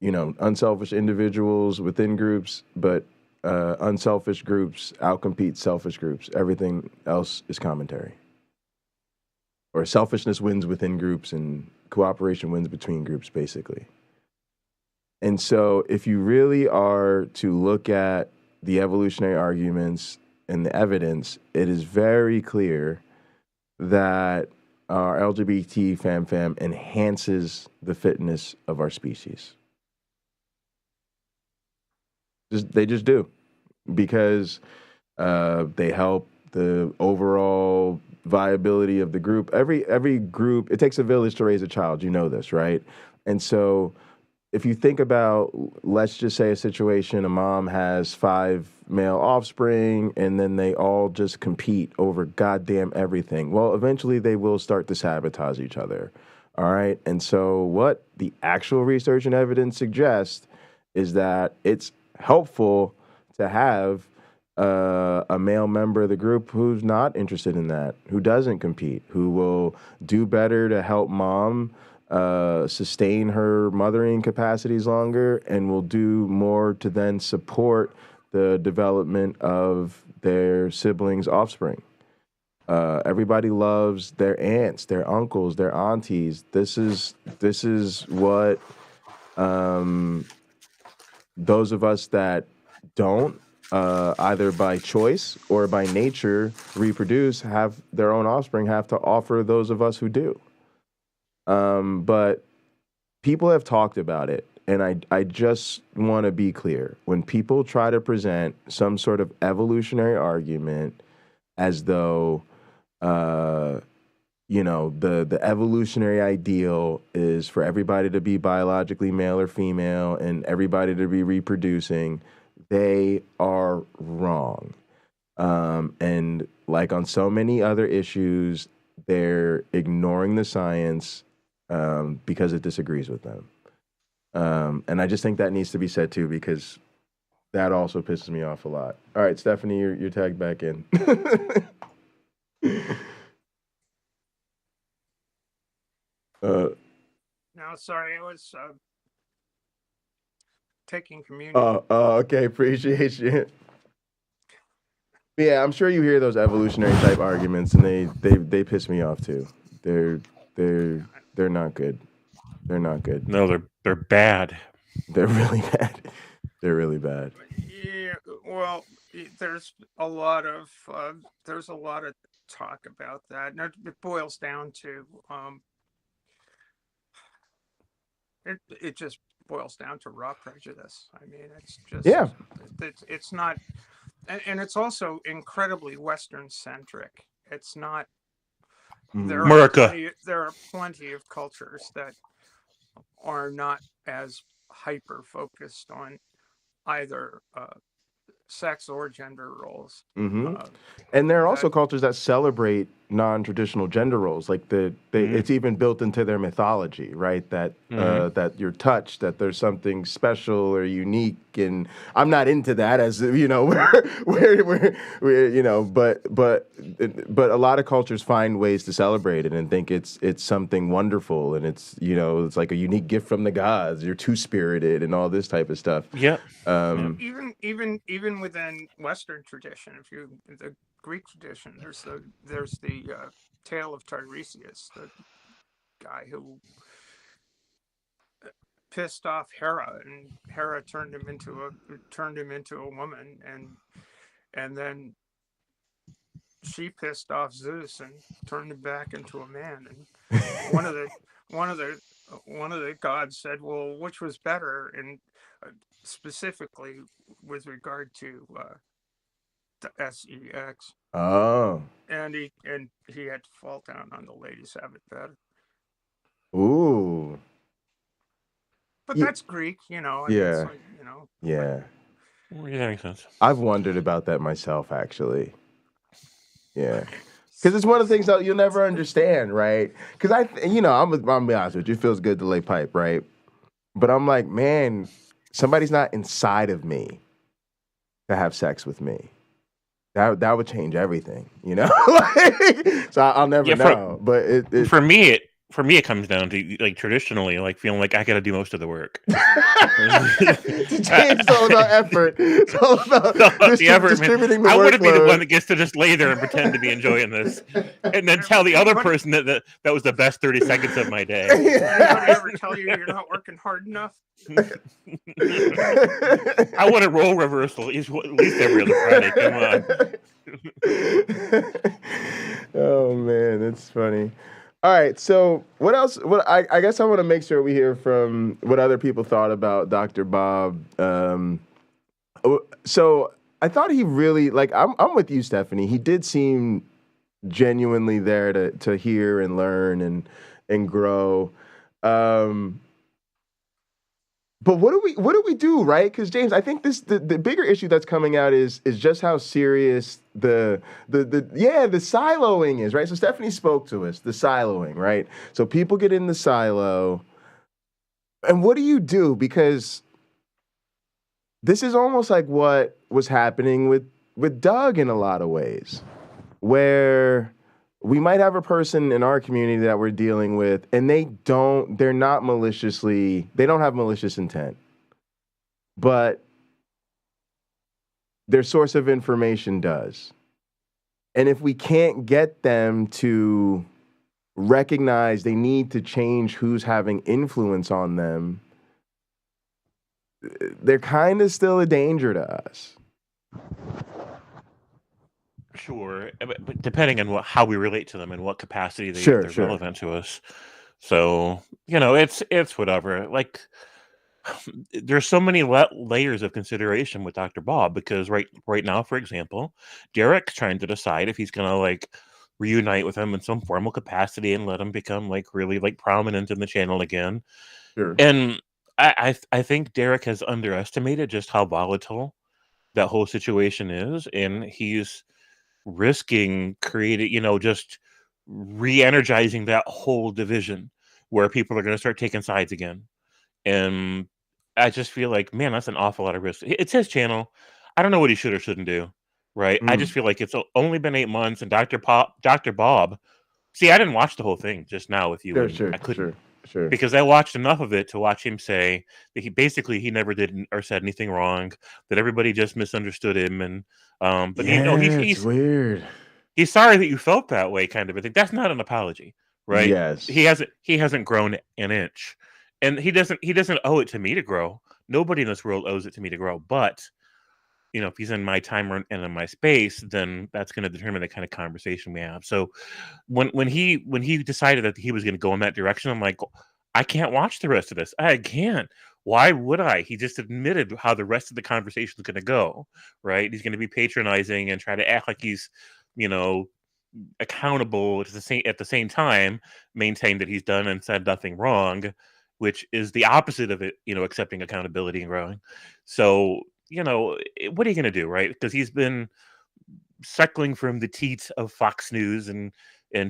unselfish individuals within groups, but unselfish groups outcompete selfish groups. Everything else is commentary. Or selfishness wins within groups and cooperation wins between groups, basically. And so if you really are to look at the evolutionary arguments and the evidence, it is very clear that our LGBT fam enhances the fitness of our species. They just do, because they help the overall viability of the group. Every group, it takes a village to raise a child. You know this, right? And so if you think about, let's just say a situation, a mom has 5 male offspring, and then they all just compete over goddamn everything. Well, eventually they will start to sabotage each other. All right. And so what the actual research and evidence suggests is that it's helpful to have a male member of the group who's not interested in that, who doesn't compete, who will do better to help mom sustain her mothering capacities longer, and will do more to then support the development of their siblings' offspring. Everybody loves their aunts, their uncles, their aunties. This is what those of us that don't, either by choice or by nature, reproduce, have their own offspring, have to offer those of us who do. But people have talked about it, and I just want to be clear. When people try to present some sort of evolutionary argument as though, the evolutionary ideal is for everybody to be biologically male or female and everybody to be reproducing, they are wrong. And like on so many other issues, they're ignoring the science because it disagrees with them. And I just think that needs to be said too, because that also pisses me off a lot. All right, Stephanie, you're tagged back in. No, sorry, I was taking communion. Okay, appreciate you. Yeah, I'm sure you hear those evolutionary type arguments, and they piss me off too. They're not good. They're not good. No, they're bad. They're really bad. They're really bad. Yeah, well, there's a lot of talk about that, and it boils down to it just boils down to raw prejudice. I mean, it's just it's not, and it's also incredibly Western centric. It's not. There are plenty of cultures that are not as hyper focused on either sex or gender roles. Mm-hmm. And there are also cultures that celebrate non-traditional gender roles. Like it's even built into their mythology, right? That that you're touched, that there's something special or unique. And I'm not into that, as we're but a lot of cultures find ways to celebrate it and think it's something wonderful, and it's it's like a unique gift from the gods. You're two-spirited and all this type of stuff. Yeah. Even within Western tradition, the Greek tradition, there's the tale of Tiresias, the guy who pissed off Hera, and Hera turned him into a woman, and then she pissed off Zeus and turned him back into a man. And one of the gods said, "Well, which was better?" And specifically with regard to the sex. Oh. And he had to fall down on the ladies' have it better. Ooh. But that's Greek, Yeah. It's like, Yeah. Yeah, that makes sense. I've wondered about that myself, actually. Yeah. Because it's one of the things that you'll never understand, right? Because I'm gonna be honest with you, it feels good to lay pipe, right? But I'm like, man, somebody's not inside of me to have sex with me. That would change everything, you know? So I'll never know. But for me, it comes down to like traditionally, like feeling like I got to do most of the work. James, it's all about effort. It's all about distributing the workload. I want to be the one that gets to just lay there and pretend to be enjoying this, and then tell the other person that was the best 30 seconds of my day. Anybody ever tell you you're not working hard enough? I want a role reversal at least every other Friday. Come on. Oh man, that's funny. All right, so what else? I guess I want to make sure we hear from what other people thought about Dr. Bob. So I thought he really I'm with you, Stephanie. He did seem genuinely there to hear and learn and grow. But what do we do, right? Because James, I think the bigger issue that's coming out is just how serious the siloing is, right? So Stephanie spoke to us, the siloing, right? So people get in the silo, and what do you do? Because this is almost like what was happening with Doug in a lot of ways, where we might have a person in our community that we're dealing with, and they don't have malicious intent, but their source of information does. And if we can't get them to recognize they need to change who's having influence on them, they're kind of still a danger to us. Sure, but depending on how we relate to them and what capacity they're relevant to us. So it's whatever. Like there's so many layers of consideration with Dr. Bob, because right now, for example, Derek's trying to decide if he's gonna reunite with him in some formal capacity and let him become really prominent in the channel again. Sure. And I think Derek has underestimated just how volatile that whole situation is, and he's risking creating, just re-energizing that whole division where people are going to start taking sides again. And I just feel like, man, that's an awful lot of risk. It's his channel. I don't know what he should or shouldn't do, right? I just feel like it's only been 8 months, and Dr. Bob. See, I didn't watch the whole thing just now with you. I couldn't. Sure. Because I watched enough of it to watch him say that he never did or said anything wrong, that everybody just misunderstood him, and but he's weird. He's sorry that you felt that way, kind of a thing. That's not an apology, right? Yes. He hasn't grown an inch, and he doesn't owe it to me to grow. Nobody in this world owes it to me to grow. But if he's in my time and in my space, then that's going to determine the kind of conversation we have. So when he decided that he was going to go in that direction, I'm like, I can't watch the rest of this. I can't. Why would I? He just admitted how the rest of the conversation is going to go, right? He's going to be patronizing and try to act like he's, accountable at the same time, maintain that he's done and said nothing wrong, which is the opposite of it, accepting accountability and growing. So, what are you going to do, right? Because he's been suckling from the teat of Fox News and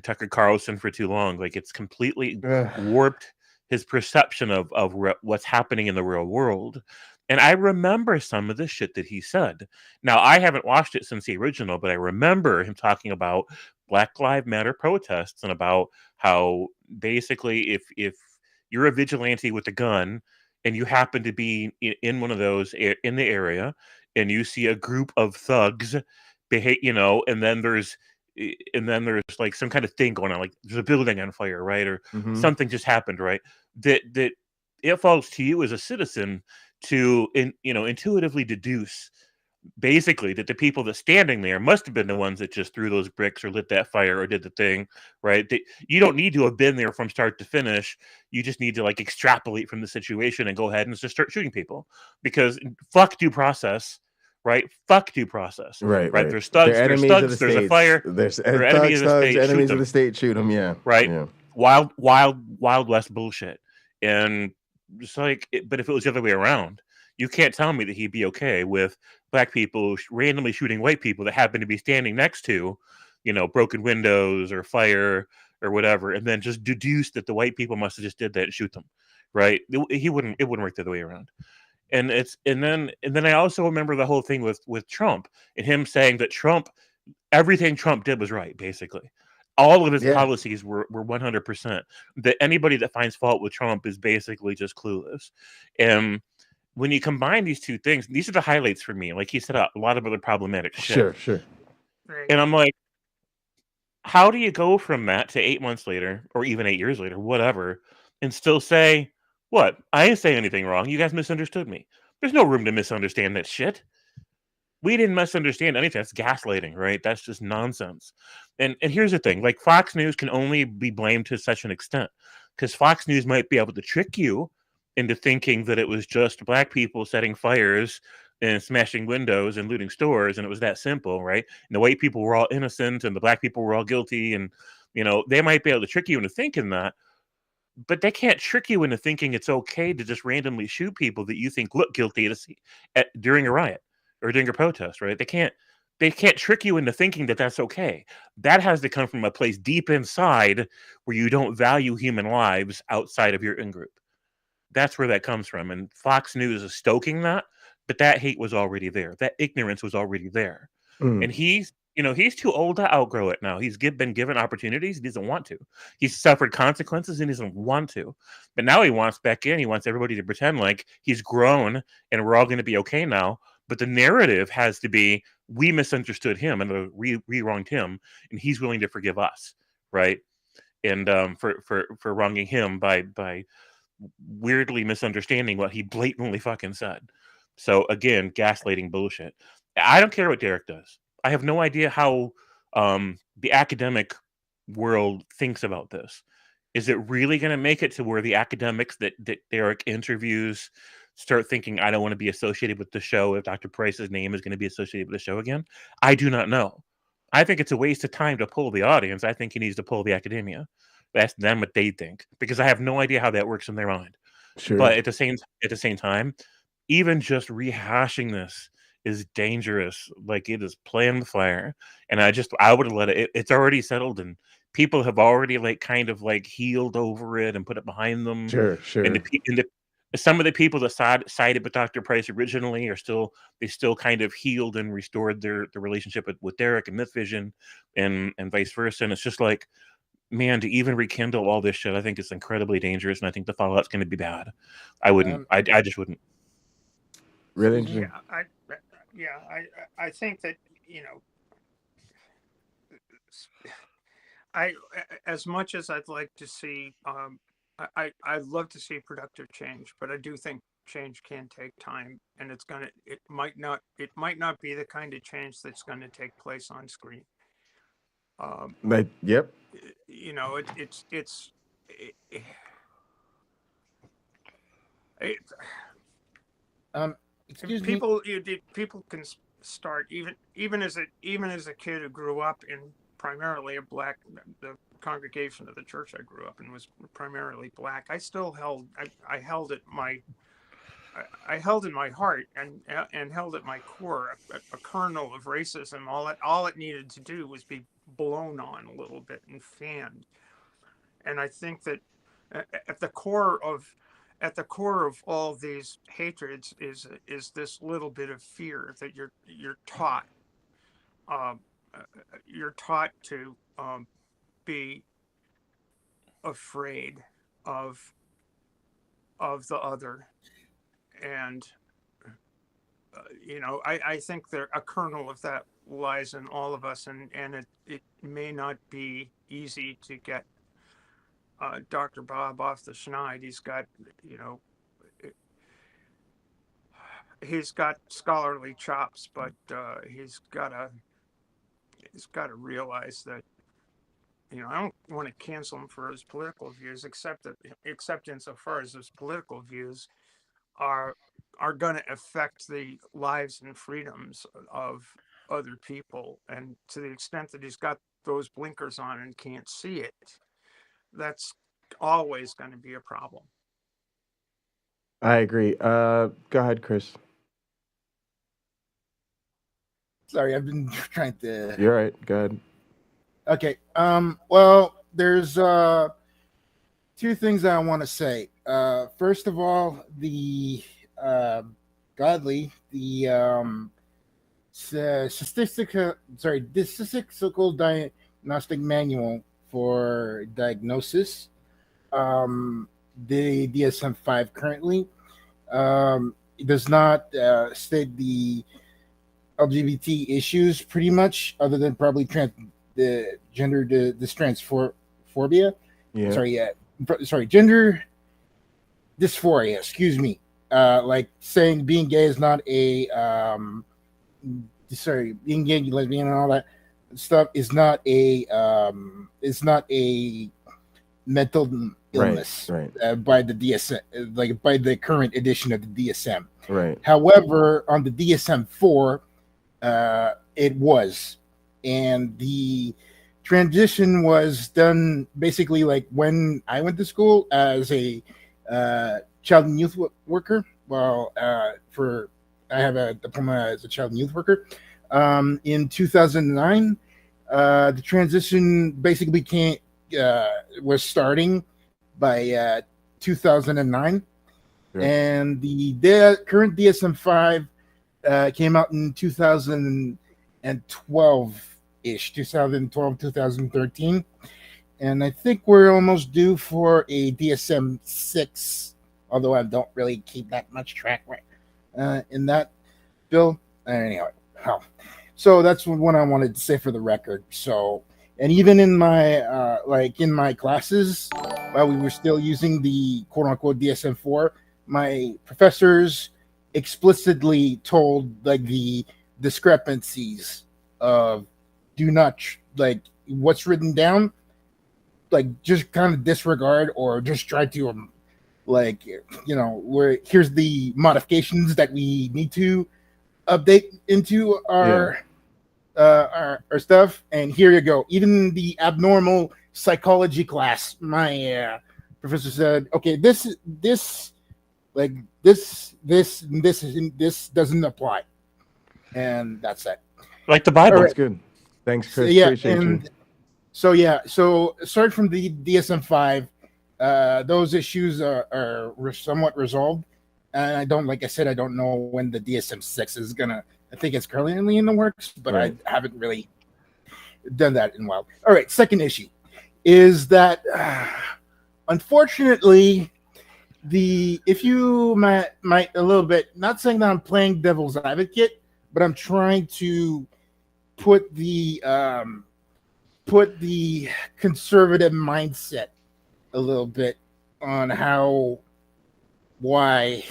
Tucker Carlson for too long. Like, it's completely warped his perception of what's happening in the real world. And I remember some of the shit that he said. Now, I haven't watched it since the original, but I remember him talking about Black Lives Matter protests and about how basically if you're a vigilante with a gun and you happen to be in one of those in the area and you see a group of thugs behave, and then there's like some kind of thing going on, like there's a building on fire, right? Or something just happened, right? That it falls to you as a citizen to intuitively deduce basically that the people that standing there must have been the ones that just threw those bricks or lit that fire or did the thing, right? That you don't need to have been there from start to finish. You just need to extrapolate from the situation and go ahead and just start shooting people, because fuck due process. Right, fuck due process. Right. There's thugs. There's a fire. There's enemies of the state. Shoot them. Yeah. Right. Yeah. Wild West bullshit. And just but if it was the other way around, You can't tell me that he'd be okay with black people randomly shooting white people that happen to be standing next to, broken windows or fire or whatever, and then just deduce that the white people must have just did that and shoot them, right? It wouldn't work the other way around. And then I also remember the whole thing with Trump and him saying that everything Trump did was right, basically. All of his policies were 100%. That anybody that finds fault with Trump is basically just clueless. And when you combine these two things, these are the highlights for me. Like he said, a lot of other problematic shit. Sure. And I'm like, how do you go from that to 8 months later, or even 8 years later, whatever, and still say, what? I didn't say anything wrong. You guys misunderstood me. There's no room to misunderstand that shit. We didn't misunderstand anything. That's gaslighting, right? That's just nonsense. And here's the thing. Like, Fox News can only be blamed to such an extent, because Fox News might be able to trick you into thinking that it was just black people setting fires and smashing windows and looting stores, and it was that simple, right? And the white people were all innocent and the black people were all guilty, and they might be able to trick you into thinking that, but they can't trick you into thinking it's okay to just randomly shoot people that you think look guilty during a riot or during a protest, right? They can't trick you into thinking that that's okay. That has to come from a place deep inside where you don't value human lives outside of your in-group. That's where that comes from. And Fox News is stoking that, but that hate was already there. That ignorance was already there. And he's too old to outgrow it now. He's been given opportunities. He doesn't want to. He's suffered consequences and he doesn't want to. But now he wants back in. He wants everybody to pretend like he's grown and we're all going to be okay now. But the narrative has to be, we misunderstood him and we wronged him, and he's willing to forgive us, right? And for wronging him by weirdly misunderstanding what he blatantly fucking said. So again, gaslighting bullshit. I don't care what Derek does. I have no idea how the academic world thinks about this. Is it really going to make it to where the academics that Derek interviews start thinking, I don't want to be associated with the show if Dr. Price's name is going to be associated with the show again? I do not know. I think it's a waste of time to pull the audience. I think he needs to pull the academia. That's them what they think, because I have no idea how that works in their mind. Sure. But at the same time, even just rehashing this is dangerous. Like, it is playing with fire. And I would have let it. It's already settled, and people have already healed over it and put it behind them. Sure. And some of the people that sided with Dr. Price originally they still kind of healed and restored their relationship with Derek and Mythvision and vice versa. And it's just like, man, to even rekindle all this shit, I think it's incredibly dangerous, and I think the fallout's going to be bad. I wouldn't. I just wouldn't. Really interesting. I think that I as much as I'd like to see, I'd love to see productive change, but I do think change can take time, and it might not be the kind of change that's going to take place on screen. Yep. Excuse me. People can start even as a kid who grew up in primarily the congregation of the church I grew up in was primarily black. I still held in my heart and held at my core a kernel of racism. All it needed to do was be blown on a little bit and fanned. And I think that at the core of all these hatreds is this little bit of fear that you're taught. You're taught to be afraid of the other, and I think a kernel of that lies in all of us, and it may not be easy to get Dr. Bob off the schneid. He's got scholarly chops, but he's got to realize that I don't want to cancel him for his political views, except insofar as his political views are going to affect the lives and freedoms of other people, and to the extent that he's got those blinkers on and can't see it, that's always going to be a problem. I agree. Go ahead, Chris. Sorry, I've been trying to. You're right. Go ahead. Okay. Well, there's two things that I want to say. First of all, the statistical diagnostic manual for diagnosis, the DSM-5 currently, it does not state the LGBT issues pretty much, other than probably the gender transphobia. Gender dysphoria. Excuse me. Like saying being gay is not a being gay, lesbian, and all that stuff is not a mental illness, right. By the DSM, like by the current edition of the DSM. Right. However, on the DSM-4, it was, and the transition was done basically like when I went to school as a child and youth worker. Well, I have a diploma as a child and youth worker. In 2009, the transition basically was starting by 2009, and the current DSM-5 came out in 2012-ish, 2013, and I think we're almost due for a DSM-6, although I don't really keep that much track in that bill. Anyway, so that's what I wanted to say for the record. So, and even in my in my classes, while we were still using the quote-unquote DSM-4, my professors explicitly told like the discrepancies of do not what's written down, like just kind of disregard or just try to here's the modifications that we need to update into our stuff, and here you go. Even the abnormal psychology class, my professor said, okay, this doesn't apply, and that's it. Like the Bible. Right. That's good. Thanks, Chris. So, appreciate you. So aside from the DSM-5, those issues are somewhat resolved, and I don't know when the DSM-6 is gonna. I think it's currently in the works, but right. I haven't really done that in a while. All right, second issue is that unfortunately, if you might a little bit, not saying that I'm playing devil's advocate, but I'm trying to put the conservative mindset a little bit on why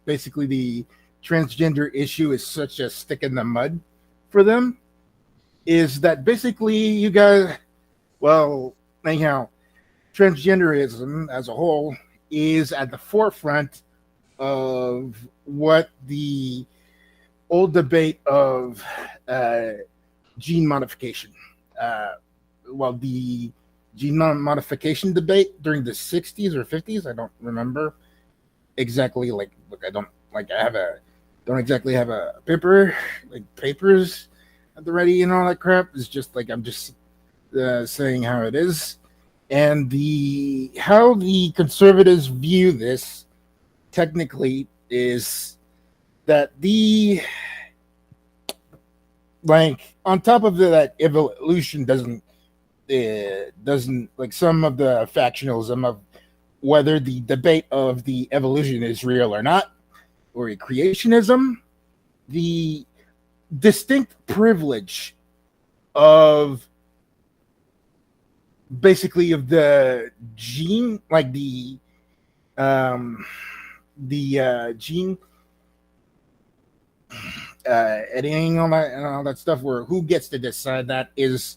basically the transgender issue is such a stick in the mud for them, is that basically you guys, transgenderism as a whole is at the forefront of what the old debate of gene modification. The gene modification debate during the 60s or 50s, I don't remember exactly. Don't exactly have a papers at the ready and all that crap. It's just I'm just saying how it is, and how the conservatives view this technically is that on top of that evolution doesn't some of the factionalism of whether the debate of the evolution is real or not, or a creationism, the distinct privilege of basically of the gene, gene editing and all that stuff, where who gets to decide that is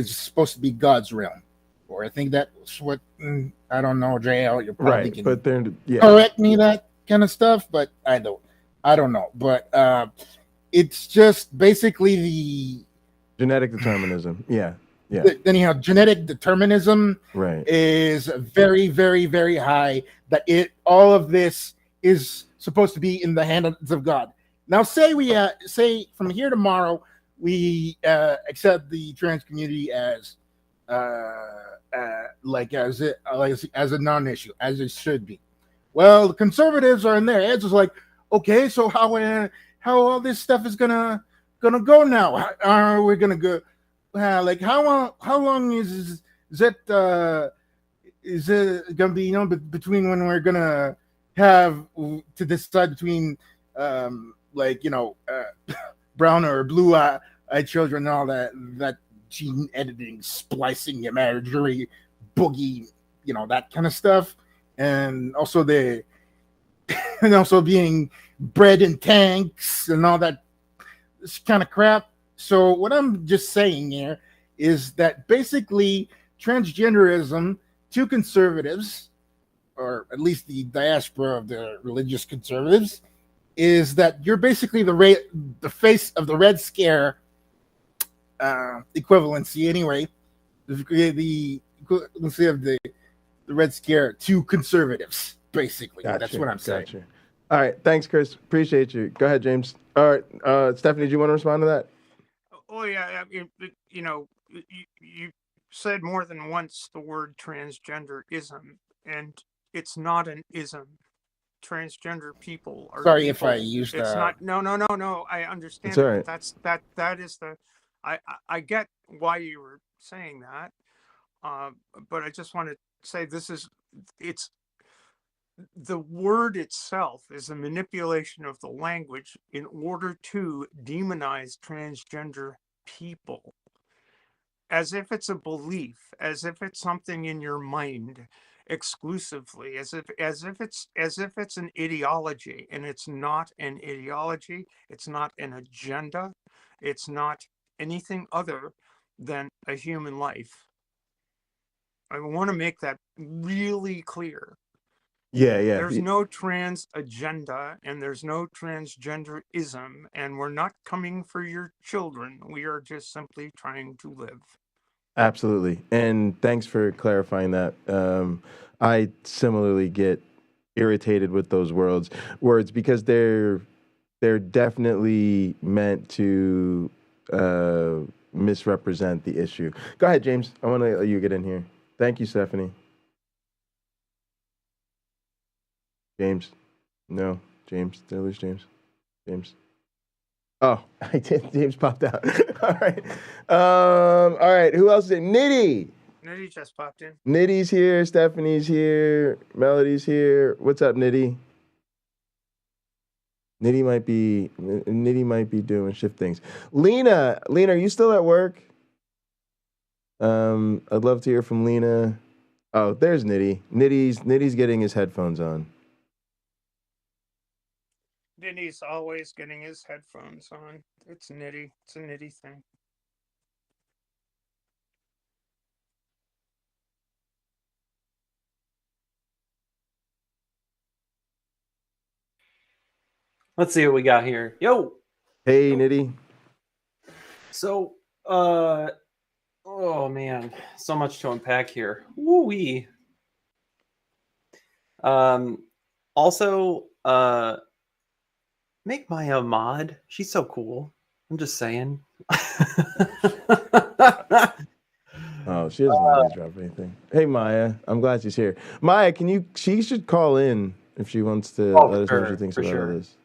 supposed to be God's realm. Or I think that's what, I don't know, JL, you're probably right, but then correct me that kind of stuff, but I don't know. But it's just basically the genetic determinism. Yeah. anyhow, genetic determinism right. is very, very, very high. That all of this is supposed to be in the hands of God. Now, say from here tomorrow we accept the trans community as a non-issue, as it should be. Well, the conservatives are in their heads. It's like, okay, so how all this stuff is gonna go now? How are we gonna go? Like how long is it gonna be? Between when we're gonna have to decide between brown or blue-eyed children and all that gene editing, splicing, imagery, boogie, that kind of stuff, and also being bred in tanks and all that kind of crap. So what I'm just saying here is that basically transgenderism to conservatives, or at least the diaspora of the religious conservatives, is that you're basically the face of the Red Scare equivalency anyway, the equivalency of the Red Scare to conservatives, basically. Gotcha, that's what I'm saying. Gotcha. All right, thanks, Chris. Appreciate you. Go ahead, James. All right, Stephanie, do you want to respond to that? Oh yeah, you said more than once the word transgenderism, and it's not an ism. Transgender people are. Sorry people. If I used that. It's not. No. I understand. It's all right. That is the. I get why you were saying that, but I just want to say it's the word itself is a manipulation of the language in order to demonize transgender people, as if it's a belief, as if it's something in your mind exclusively, as if it's an ideology, and it's not an ideology, it's not an agenda, it's not anything other than a human life. I want to make that really clear. Yeah. There's no trans agenda, and there's no transgenderism, and we're not coming for your children. We are just simply trying to live. Absolutely. And thanks for clarifying that. I similarly get irritated with those words because they're definitely meant to misrepresent the issue. Go ahead, James. I want to let you get in here. Thank you, Stephanie. James. No. James. Did I lose James? James. Oh, I did. James popped out. All right. All right. Who else is it? Nitty. Nitty just popped in. Nitty's here. Stephanie's here. Melody's here. What's up, Nitty? Nitty might be doing shift things. Lena, are you still at work? I'd love to hear from Lena. Oh, there's Nitty. Nitty's getting his headphones on. Nitty's always getting his headphones on. It's Nitty. It's a Nitty thing. Let's see what we got here. Yo. Hey, Nitty. So, oh man, so much to unpack here. Woo-wee. Also, make Maya a mod. She's so cool. I'm just saying. Oh, she doesn't want to drop anything. Hey, Maya. I'm glad she's here. Maya, she should call in if she wants to let us know what she thinks about all this.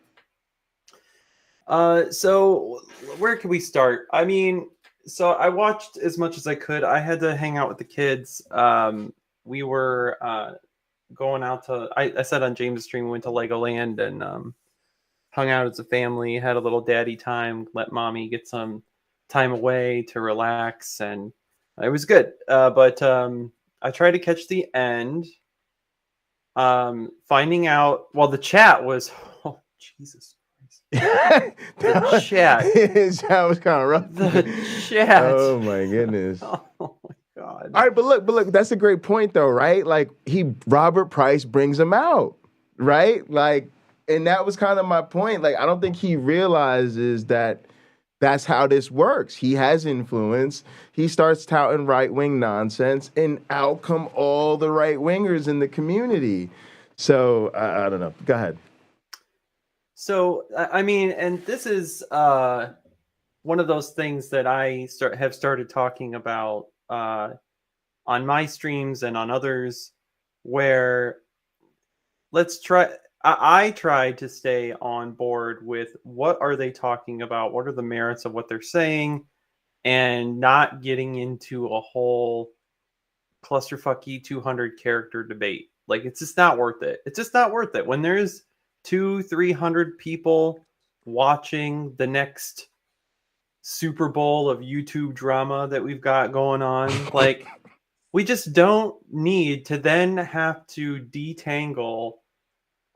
So where can we start? I mean, so I watched as much as I could. I had to hang out with the kids. We were going out to, I said on James' stream, we went to Legoland and hung out as a family, had a little daddy time, let mommy get some time away to relax, and it was good. But I tried to catch the end, finding out, well, the chat was, oh, Jesus. The chat. That was kind of rough. The chat. Oh my goodness. Oh my God. All right, but look, that's a great point though, right? Like Robert Price brings him out, right? Like, and that was kind of my point. Like, I don't think he realizes that that's how this works. He has influence. He starts touting right-wing nonsense, and out come all the right-wingers in the community. So I don't know. Go ahead. So, I mean, and this is one of those things that I have started talking about on my streams and on others, where I tried to stay on board with what are they talking about, what are the merits of what they're saying, and not getting into a whole clusterfucky 200 character debate. Like, it's just not worth it. It's just not worth it when there's 200-300 people watching the next Super Bowl of YouTube drama that we've got going on. Like, we just don't need to then have to detangle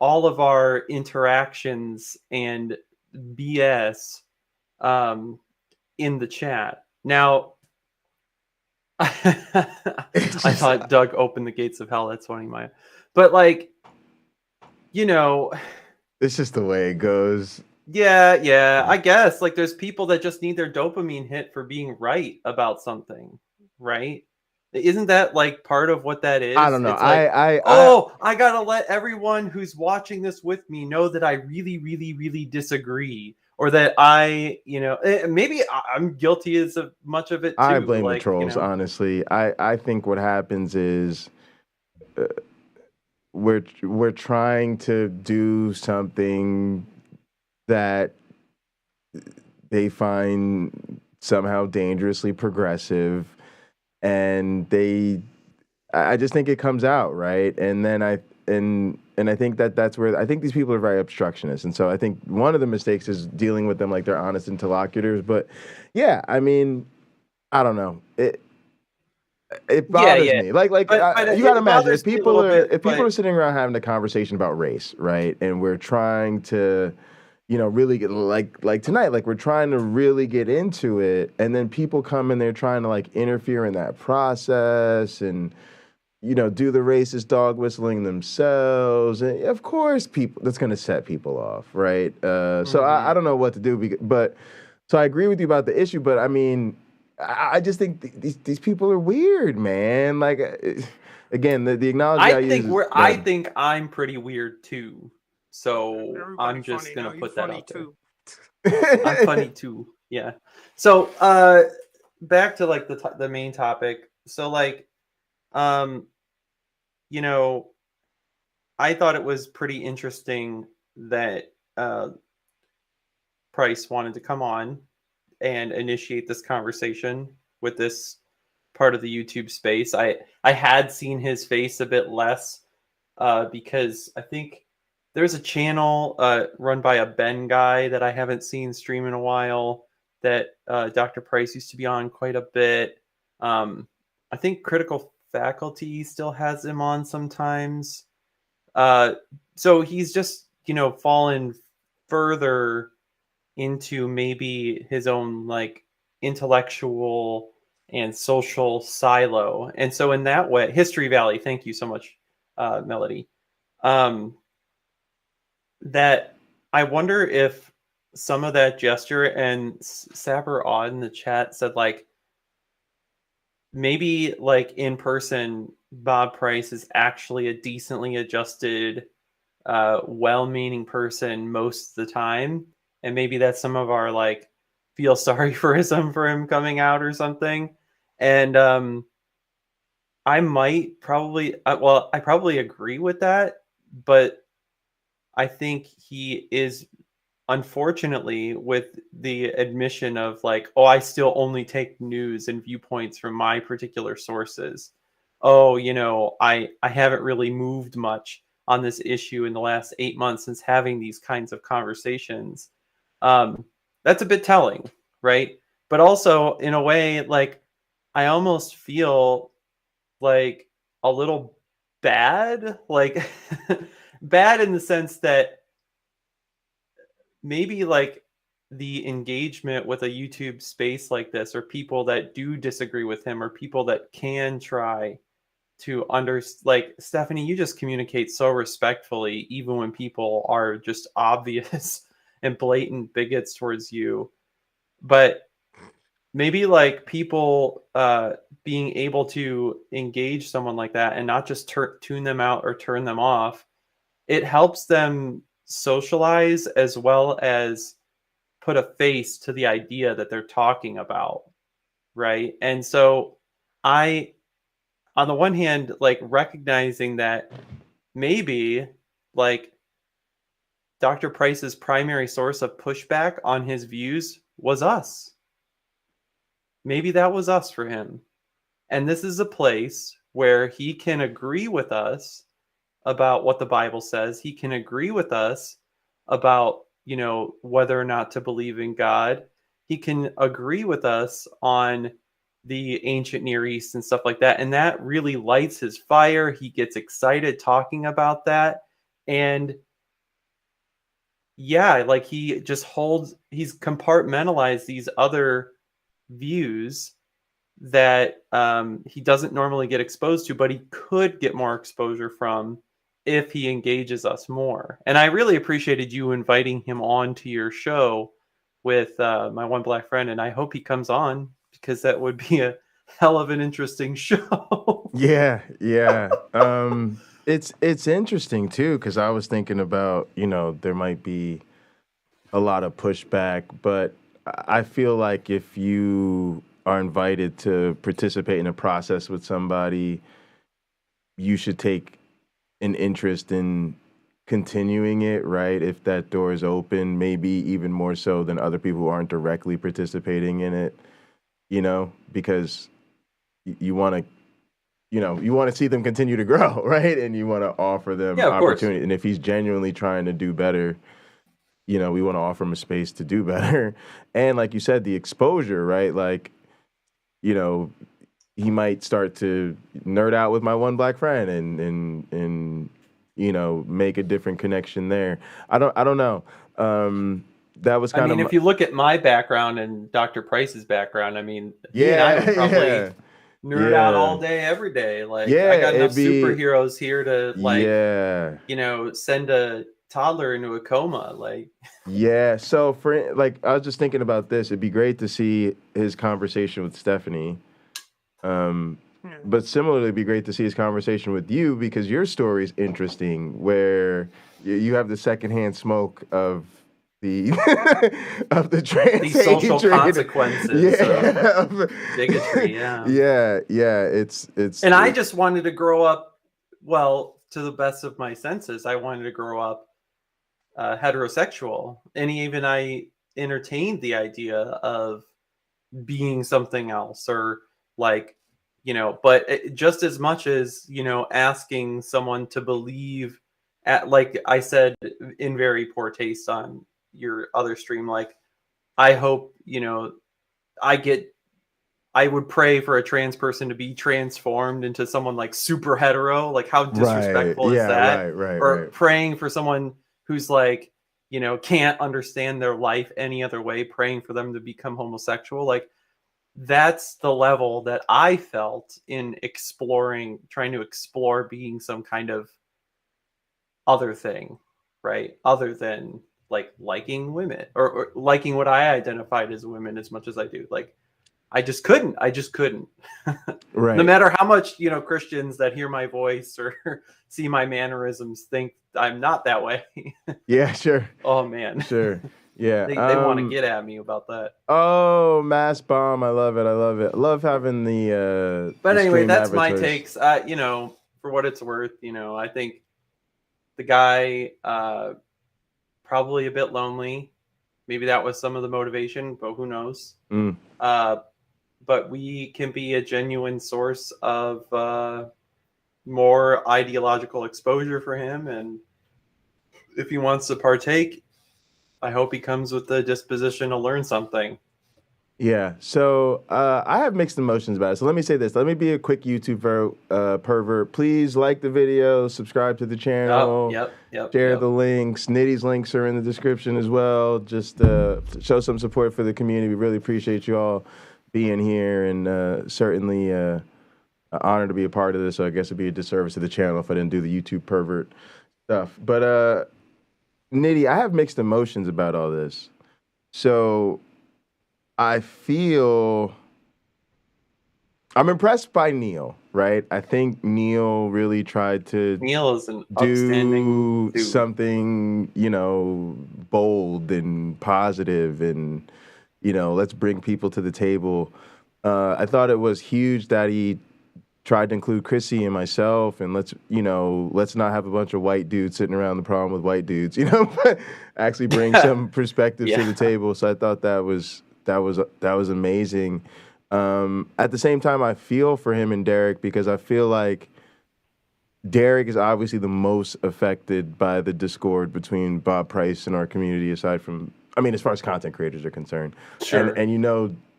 all of our interactions and BS in the chat. Now, I thought Doug opened the gates of hell. That's funny, Maya. But, like, you know, it's just the way it goes. Yeah, I guess. Like, there's people that just need their dopamine hit for being right about something, right? Isn't that like part of what that is? I don't know. It's like, I gotta let everyone who's watching this with me know that I really, really, really disagree, or that I, maybe I'm guilty as much of it too. I blame the trolls. Honestly, I think what happens is we're trying to do something that they find somehow dangerously progressive. And I just think it comes out, right? And then I think that's where I think these people are very obstructionist, and so I think one of the mistakes is dealing with them like they're honest interlocutors. But yeah, I mean, I don't know. It bothers me. Like you gotta imagine if people are sitting around having a conversation about race, right? And we're trying to, really get like tonight, like we're trying to really get into it, and then people come in there trying to like interfere in that process and do the racist dog whistling themselves, and of course that's going to set people off, right? So I don't know what to do, but so I agree with you about the issue, but I mean, I just think these people are weird, man. Like again, the acknowledgement I think I'm pretty weird too. So I'm just going to put that out there. I'm funny too. Yeah. So back to like the main topic. So like, I thought it was pretty interesting that Price wanted to come on and initiate this conversation with this part of the YouTube space. I had seen his face a bit less because I think there's a channel run by a Ben guy that I haven't seen stream in a while that Dr. Price used to be on quite a bit. I think Critical Faculty still has him on sometimes. So he's just, fallen further into maybe his own like intellectual and social silo. And so in that way, History Valley, thank you so much, Melody. That I wonder if some of that gesture, and Sapper Odd in the chat said like, maybe like in person, Bob Price is actually a decently adjusted, well-meaning person most of the time. And maybe that's some of our like feel sorry for him coming out or something. And I probably agree with that, but I think he is, unfortunately, with the admission of like, I still only take news and viewpoints from my particular sources. I haven't really moved much on this issue in the last 8 months since having these kinds of conversations. That's a bit telling, right? But also, in a way, like, I almost feel like a little bad, like bad in the sense that maybe like the engagement with a YouTube space like this, or people that do disagree with him, or people that can try to like Stephanie, you just communicate so respectfully, even when people are just obvious and blatant bigots towards you. but maybe like people being able to engage someone like that and not just tune them out or turn them off, it helps them socialize as well as put a face to the idea that they're talking about, right? And so I, on the one hand, like recognizing that maybe like Dr. Price's primary source of pushback on his views was us. Maybe that was us for him. And this is a place where he can agree with us about what the Bible says. He can agree with us about, you know, whether or not to believe in God. He can agree with us on the ancient Near East and stuff like that. And that really lights his fire. He gets excited talking about that. And yeah, like he's compartmentalized these other views that he doesn't normally get exposed to, but he could get more exposure from if he engages us more. And I really appreciated you inviting him on to your show with my one black friend, and I hope he comes on because that would be a hell of an interesting show. Yeah. It's interesting too, because I was thinking about, you know, there might be a lot of pushback, but I feel like if you are invited to participate in a process with somebody, you should take an interest in continuing it, right? If that door is open, maybe even more so than other people who aren't directly participating in it, you know, because you want to, you know, you want to see them continue to grow, right? And you want to offer them opportunity. And if he's genuinely trying to do better, you know, we want to offer him a space to do better. And like you said, the exposure, right? Like, you know, he might start to nerd out with my one black friend and you know, make a different connection there. I don't know. That was kind of. I mean, if you look at my background and Dr. Price's background, I mean, he and I would probably nerd out all day, every day. Like, I got enough superheroes here to, like, you know, send a toddler into a coma. Like, so for, like, I was just thinking about this. It'd be great to see his conversation with Stephanie. But similarly, it'd be great to see his conversation with you, because your story is interesting, where you have the secondhand smoke of the of the trans these social hatred. consequences of bigotry. It's and I just wanted to grow up, well, to the best of my senses, I wanted to grow up heterosexual, and even I entertained the idea of being something else, or like, you know, but just as much as, you know, asking someone to believe, like I said in very poor taste on your other stream, like, I hope, you know, I would pray for a trans person to be transformed into someone like super hetero. Like, how disrespectful is that? Or praying for someone who's like, you know, can't understand their life any other way, praying for them to become homosexual. Like, that's the level that I felt in trying to explore being some kind of other thing, right? Other than like liking women or liking what I identified as women as much as I do. Like, I just couldn't. Right. No matter how much, you know, Christians that hear my voice or see my mannerisms think I'm not that way. Yeah, sure. Oh man. Sure. Yeah. They want to get at me about that. Oh, mass bomb. I love it. I love having the but the anyway, that's avatars. my takes. You know, for what it's worth, you know, I think the guy probably a bit lonely. Maybe that was some of the motivation, but who knows? But we can be a genuine source of more ideological exposure for him, and if he wants to partake, I hope he comes with the disposition to learn something. Yeah. So I have mixed emotions about it. So let me say this. Let me be a quick YouTube pervert. Please like the video, subscribe to the channel. Share the links. Nitty's links are in the description as well. Just show some support for the community. We really appreciate you all being here, and certainly an honor to be a part of this. So I guess it'd be a disservice to the channel if I didn't do the YouTube pervert stuff. But Nitty, I have mixed emotions about all this. So I feel I'm impressed by Neil, right? I think Neil really tried to Neil is an upstanding do dude. something, bold and positive and, let's bring people to the table. I thought it was huge that he tried to include Chrissy and myself, and let's not have a bunch of white dudes sitting around the problem with white dudes, but actually bring some perspectives to the table. So I thought that was amazing. At the same time, I feel for him and Derek because I feel like Derek is obviously the most affected by the discord between Bob Price and our community, aside from, as far as content creators are concerned. Sure. And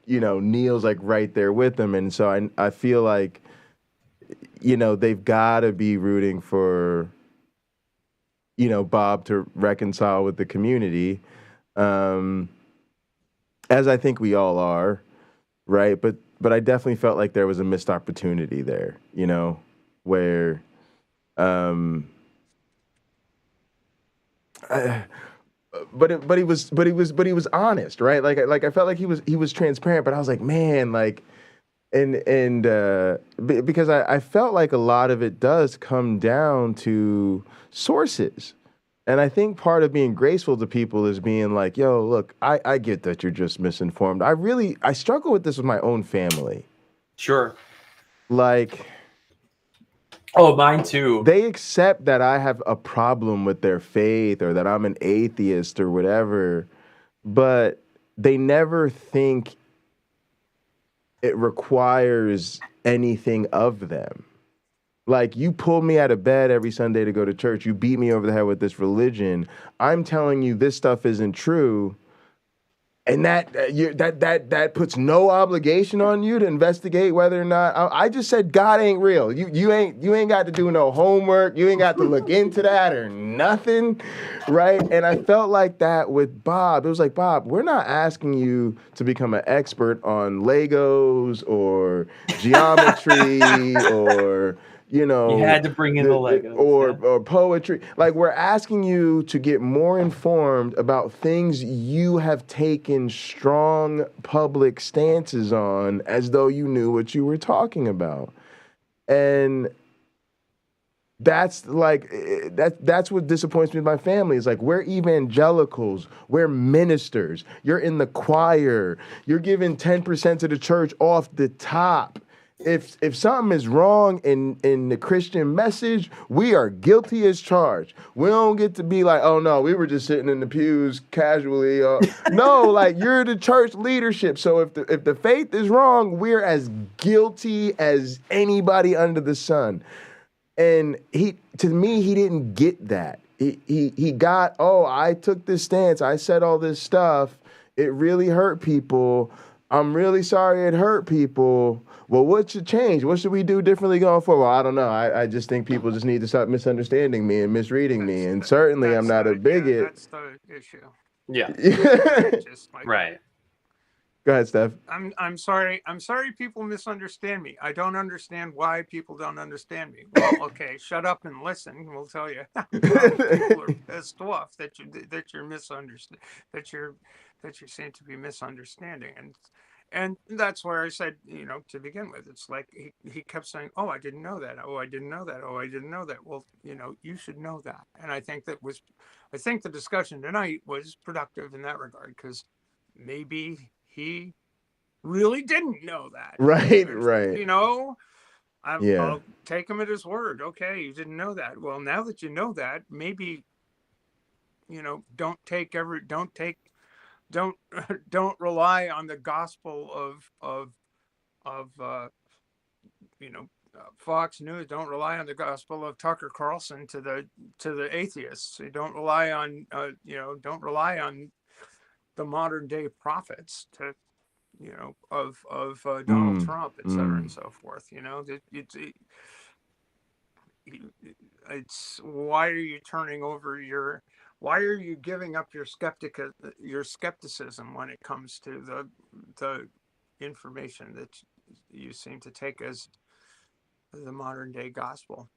Neil's like right there with them. And so I feel like, they've got to be rooting for, Bob to reconcile with the community, as I think we all are, right? But I definitely felt like there was a missed opportunity there, where, but he was honest, right? Like I felt like he was transparent, but I was like, man, like. Because I felt like a lot of it does come down to sources. And I think part of being graceful to people is being like, yo, look, I get that you're just misinformed. I struggle with this with my own family. Sure. Like... Oh, mine too. They accept that I have a problem with their faith or that I'm an atheist or whatever, but they never think it requires anything of them. Like, you pull me out of bed every Sunday to go to church. You beat me over the head with this religion. I'm telling you this stuff isn't true. And that puts no obligation on you to investigate whether or not I just said God ain't real. You ain't got to do no homework. You ain't got to look into that or nothing, right? And I felt like that with Bob. It was like, Bob, we're not asking you to become an expert on Legos or geometry or you had to bring in the Legos or poetry. Like, we're asking you to get more informed about things you have taken strong public stances on as though you knew what you were talking about. And that's like, that's what disappoints me with my family. Is like, we're evangelicals, we're ministers, you're in the choir, you're giving 10% to the church off the top. If something is wrong in the Christian message, we are guilty as charged. We don't get to be like, oh no, we were just sitting in the pews casually. No, like, you're the church leadership. So if the faith is wrong, we're as guilty as anybody under the sun. And to me, he didn't get that. He got, I took this stance, I said all this stuff, it really hurt people. I'm really sorry it hurt people. Well, what should change? What should we do differently going forward? Well, I don't know. I just think people just need to stop misunderstanding me and misreading me. And certainly I'm not a bigot. Yeah, that's the issue. Yeah. Just like, right. Go ahead, Steph. I'm sorry. I'm sorry people misunderstand me. I don't understand why people don't understand me. Well, okay, shut up and listen. We'll tell you. People are pissed off that you're misunderstood, that you seem to be misunderstanding. And that's where I said, to begin with, it's like he kept saying, oh, I didn't know that. Oh, I didn't know that. Oh, I didn't know that. Well, you should know that. And I think the discussion tonight was productive in that regard, because maybe he really didn't know that. Right. I'll take him at his word. Okay, you didn't know that. Well, now that you know that, maybe, don't rely on the gospel of Fox News. Don't rely on the gospel of Tucker Carlson to the atheists. Don't rely on the modern day prophets of Donald Trump, et cetera, and so forth. It's why are you turning over why are you giving up your skepticism when it comes to the information that you seem to take as the modern day gospel?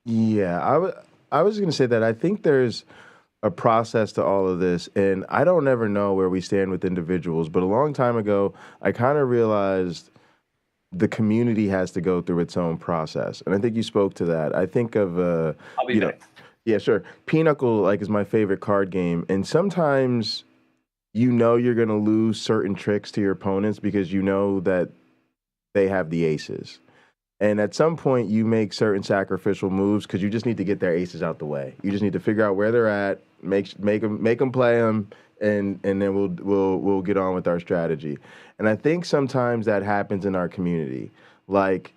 Yeah, I was going to say that I think there's a process to all of this, and I don't ever know where we stand with individuals, but a long time ago, I kind of realized the community has to go through its own process, and I think you spoke to that. I think of, I'll be back. Yeah, sure. Pinochle, like, is my favorite card game, and sometimes you know you're going to lose certain tricks to your opponents because you know that they have the aces. And at some point, you make certain sacrificial moves because you just need to get their aces out the way. You just need to figure out where they're at, make them play them, and then we'll get on with our strategy. And I think sometimes that happens in our community. Like,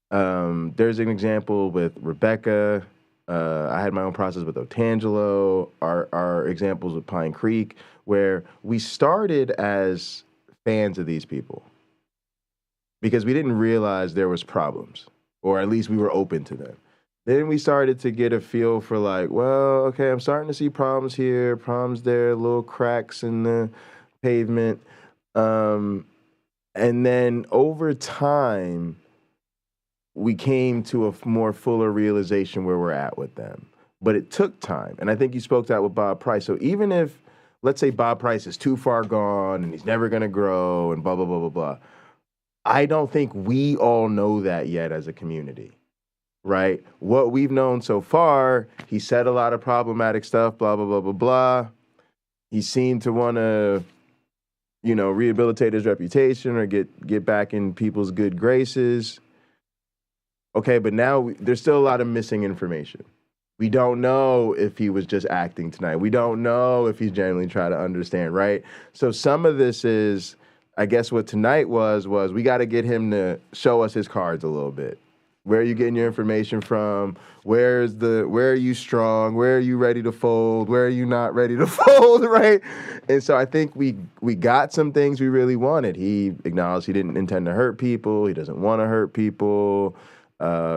there's an example with Rebecca. I had my own process with Otangelo. Our examples with PineCreek, where we started as fans of these people because we didn't realize there was problems, or at least we were open to them. Then we started to get a feel for like, well, okay, I'm starting to see problems here, problems there, little cracks in the pavement. And then over time, we came to a more fuller realization where we're at with them. But it took time. And I think you spoke to that with Bob Price. So even if, let's say Bob Price is too far gone and he's never going to grow and blah, blah, blah, blah, blah, I don't think we all know that yet as a community, right? What we've known so far, he said a lot of problematic stuff, blah, blah, blah, blah, blah. He seemed to want to, rehabilitate his reputation or get back in people's good graces. Okay, but now there's still a lot of missing information. We don't know if he was just acting tonight. We don't know if he's genuinely trying to understand, right? So some of this is, I guess what tonight was we got to get him to show us his cards a little bit. Where are you getting your information from? Where are you strong? Where are you ready to fold? Where are you not ready to fold, right? And so I think we got some things we really wanted. He acknowledged he didn't intend to hurt people. He doesn't want to hurt people.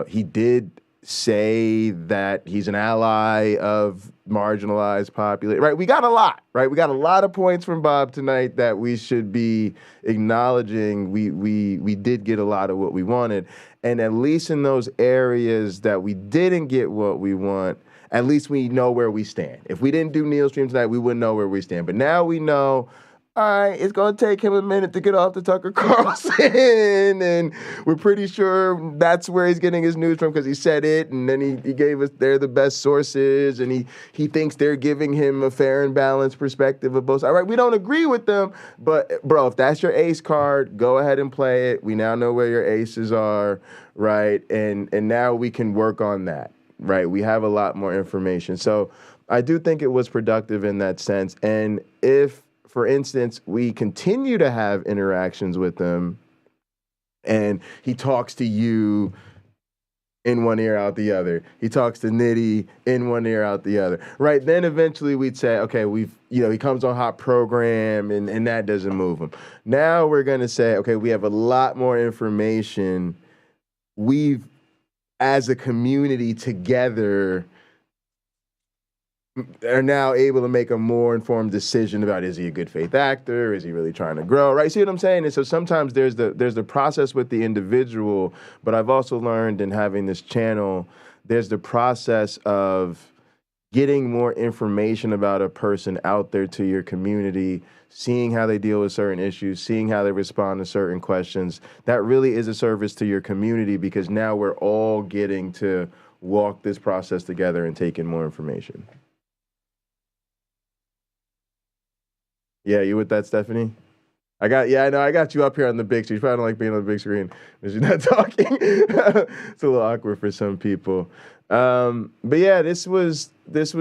He did say that he's an ally of marginalized population, right? We got a lot, right? We got a lot of points from Bob tonight that we should be acknowledging. We did get a lot of what we wanted. And at least in those areas that we didn't get what we want, at least we know where we stand. If we didn't do Neil Stream tonight, we wouldn't know where we stand. But now we know, all right, it's going to take him a minute to get off the Tucker Carlson, and we're pretty sure that's where he's getting his news from because he said it, and then he gave us they're the best sources, and he thinks they're giving him a fair and balanced perspective of both sides. All right, we don't agree with them, but, bro, if that's your ace card, go ahead and play it. We now know where your aces are, right? And now we can work on that, right? We have a lot more information. So I do think it was productive in that sense, and if, for instance, we continue to have interactions with them and he talks to you in one ear, out the other. He talks to Nitty in one ear, out the other, right? Then eventually we'd say, okay, he comes on Hot Program and that doesn't move him. Now we're going to say, okay, we have a lot more information. We've, as a community together, are now able to make a more informed decision about, is he a good faith actor? Is he really trying to grow? Right? See what I'm saying? And so sometimes there's the process with the individual, but I've also learned in having this channel, there's the process of getting more information about a person out there to your community, seeing how they deal with certain issues, seeing how they respond to certain questions. That really is a service to your community because now we're all getting to walk this process together and take in more information. Yeah, you with that, Stephanie? I got you up here on the big screen. You probably don't like being on the big screen because you're not talking. It's a little awkward for some people. But yeah, this was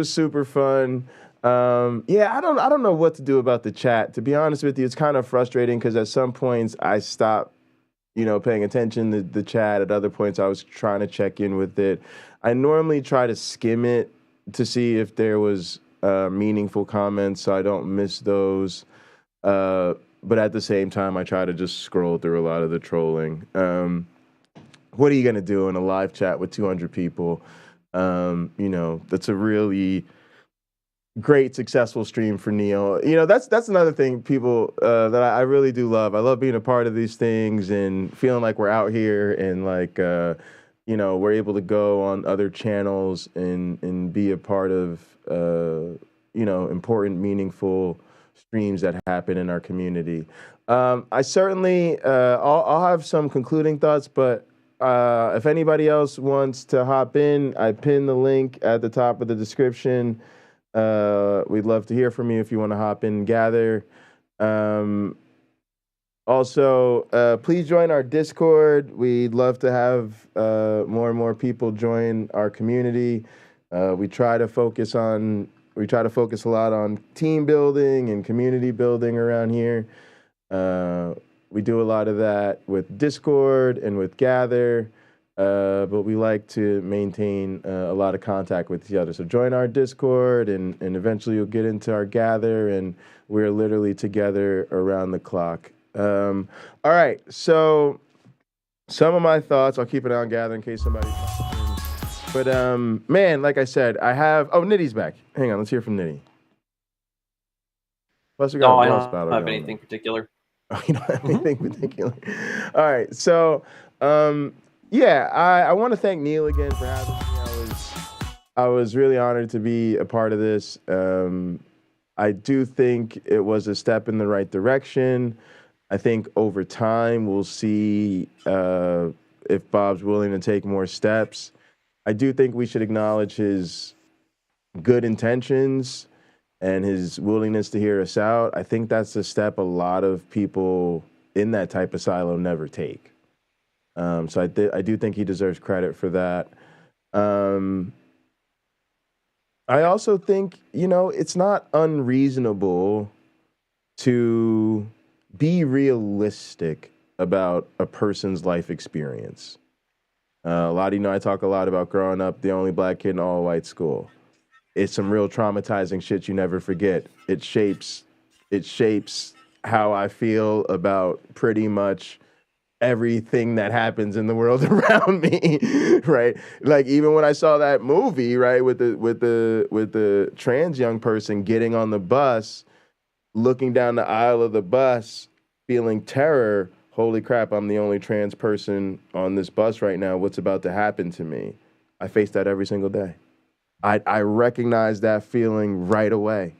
super fun. I don't know what to do about the chat. To be honest with you, it's kind of frustrating because at some points I stopped, paying attention to the chat. At other points I was trying to check in with it. I normally try to skim it to see if there was meaningful comments, so I don't miss those. But at the same time, I try to just scroll through a lot of the trolling. What are you going to do in a live chat with 200 people? That's a really great, successful stream for Neil. That's another thing, people, that I really do love. I love being a part of these things and feeling like we're out here and like, we're able to go on other channels and be a part of important, meaningful streams that happen in our community. I certainly, I'll have some concluding thoughts, but if anybody else wants to hop in, I pinned the link at the top of the description. We'd love to hear from you if you want to hop in and gather. Also, please join our Discord. We'd love to have more and more people join our community. We try to focus a lot on team building and community building around here. We do a lot of that with Discord and with Gather, but we like to maintain a lot of contact with each other. So join our Discord, and eventually you'll get into our Gather, and we're literally together around the clock. All right, so some of my thoughts, I'll keep it on Gather in case somebody pops in. But man, like I said, Nitty's back. Hang on, let's hear from Nitty. Plus we got I don't have anything particular. You don't have anything particular. All right, so I want to thank Neil again for having me. I was really honored to be a part of this. I do think it was a step in the right direction. I think over time we'll see if Bob's willing to take more steps. I do think we should acknowledge his good intentions and his willingness to hear us out. I think that's a step a lot of people in that type of silo never take. So I do think he deserves credit for that. I also think, it's not unreasonable to be realistic about a person's life experience. A lot of I talk a lot about growing up the only black kid in all white school. It's some real traumatizing shit you never forget. It shapes how I feel about pretty much everything that happens in the world around me, right? Like even when I saw that movie, right, with the trans young person getting on the bus, looking down the aisle of the bus, feeling terror. Holy crap, I'm the only trans person on this bus right now. What's about to happen to me? I face that every single day. I recognize that feeling right away,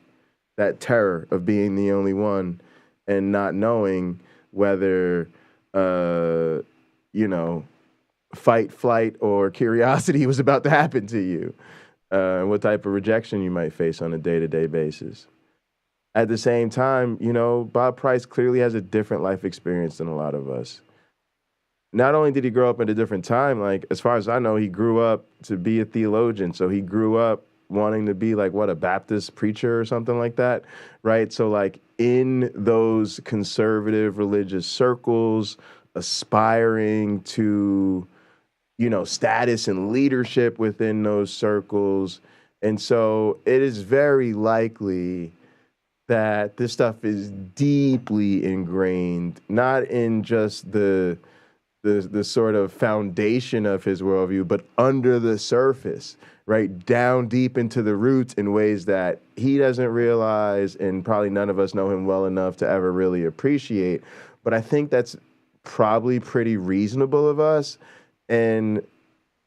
that terror of being the only one and not knowing whether, fight, flight, or curiosity was about to happen to you, and what type of rejection you might face on a day-to-day basis. At the same time, Bob Price clearly has a different life experience than a lot of us. Not only did he grow up at a different time, like, as far as I know, he grew up to be a theologian. So he grew up wanting to be, like, a Baptist preacher or something like that, right? So, like, in those conservative religious circles, aspiring to, status and leadership within those circles. And so it is very likely that this stuff is deeply ingrained, not in just the sort of foundation of his worldview, but under the surface, right? Down deep into the roots in ways that he doesn't realize, and probably none of us know him well enough to ever really appreciate. But I think that's probably pretty reasonable of us. And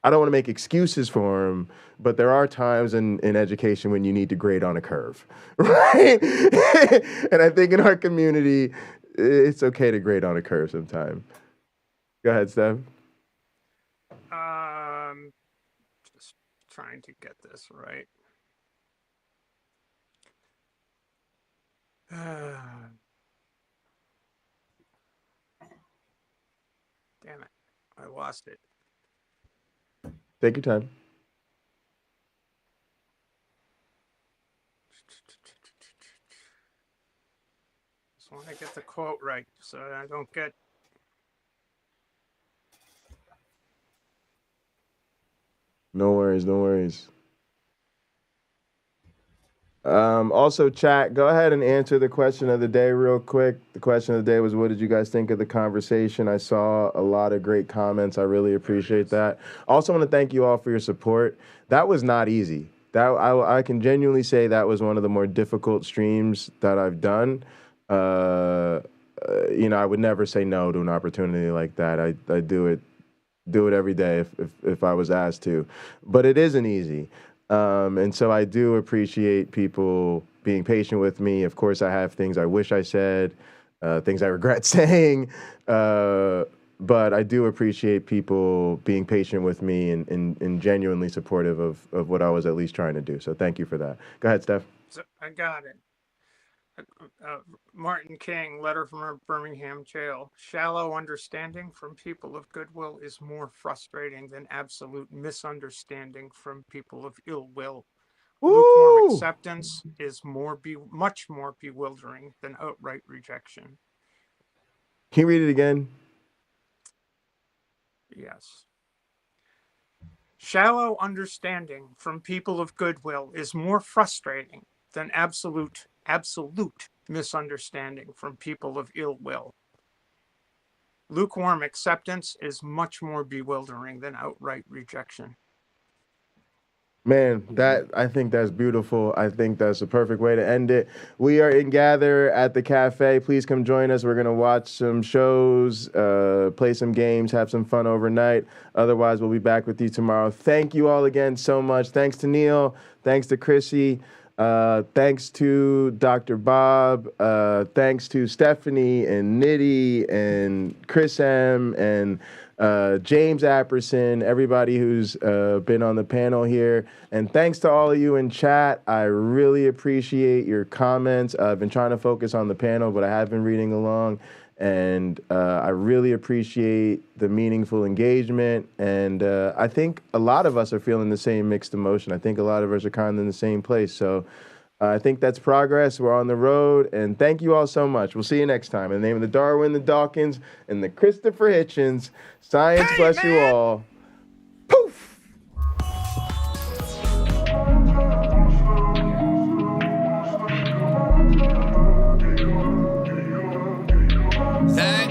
I don't want to make excuses for him, but there are times in education when you need to grade on a curve, right? And I think in our community, it's okay to grade on a curve sometime. Go ahead, Steph. Just trying to get this right. Damn it. I lost it. Take your time. Just want to get the quote right so I don't get... No worries, no worries. Also, chat, go ahead and answer the question of the day real quick. The question of the day was, what did you guys think of the conversation? I saw a lot of great comments. I really appreciate that. Also want to thank you all for your support. That was not easy. I can genuinely say that was one of the more difficult streams that I've done. I would never say no to an opportunity like that. I do it every day if I was asked to. But it isn't easy. And so I do appreciate people being patient with me. Of course, I have things I wish I said, things I regret saying, but I do appreciate people being patient with me and genuinely supportive of what I was at least trying to do. So thank you for that. Go ahead, Steph. So I got it. Martin King, letter from a Birmingham jail. Shallow understanding from people of goodwill is more frustrating than absolute misunderstanding from people of ill will. Lukewarm acceptance is much more bewildering than outright rejection. Can you read it again? Yes. Shallow understanding from people of goodwill is more frustrating than absolute misunderstanding from people of ill will. Lukewarm acceptance is much more bewildering than outright rejection. Man, I think that's beautiful. I think that's a perfect way to end it. We are in Gather at the cafe. Please come join us. We're going to watch some shows, play some games, have some fun overnight. Otherwise, we'll be back with you tomorrow. Thank you all again so much. Thanks to Neil. Thanks to Chrissy. Thanks to Dr. Bob. Thanks to Stephanie and Nitty and Chris M. and James Apperson, everybody who's been on the panel here. And thanks to all of you in chat. I really appreciate your comments. I've been trying to focus on the panel, but I have been reading along. And I really appreciate the meaningful engagement. And I think a lot of us are feeling the same mixed emotion. I think a lot of us are kind of in the same place. So I think that's progress. We're on the road. And thank you all so much. We'll see you next time. In the name of the Darwin, the Dawkins, and the Christopher Hitchens, science bless you all. Poof! Zach,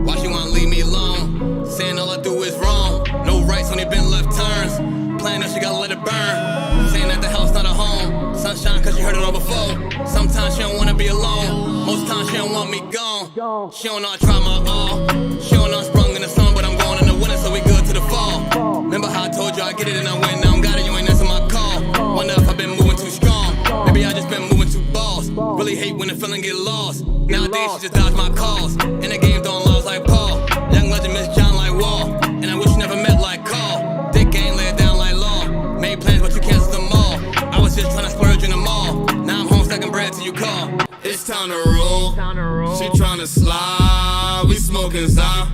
why she wanna leave me alone? Saying all I do is wrong. No rights when they been left turns. Playing that she gotta let it burn. Saying that the house not a home. Sunshine cause she heard it all before. Sometimes she don't wanna be alone. Most times she don't want me gone. She don't know I try my all. She don't know I sprung in the sun, but I'm going in the winter, so we good to the fall. Remember how I told you I get it and I win. Now I'm got it, you ain't answering my call. Wonder if I've been moving too strong. Maybe I just been moving too boss. Really hate when the feeling get lost. Nowadays she just dodge my calls. In the game throwing laws like Paul. Young legend Miss John like Wall. And I wish you never met like Call. Dick game lay it down like law. Made plans but you canceled them all. I was just trying to splurge in the mall. Now I'm home stacking bread till you call. It's time to roll. She trying to slide. We smoking Zah.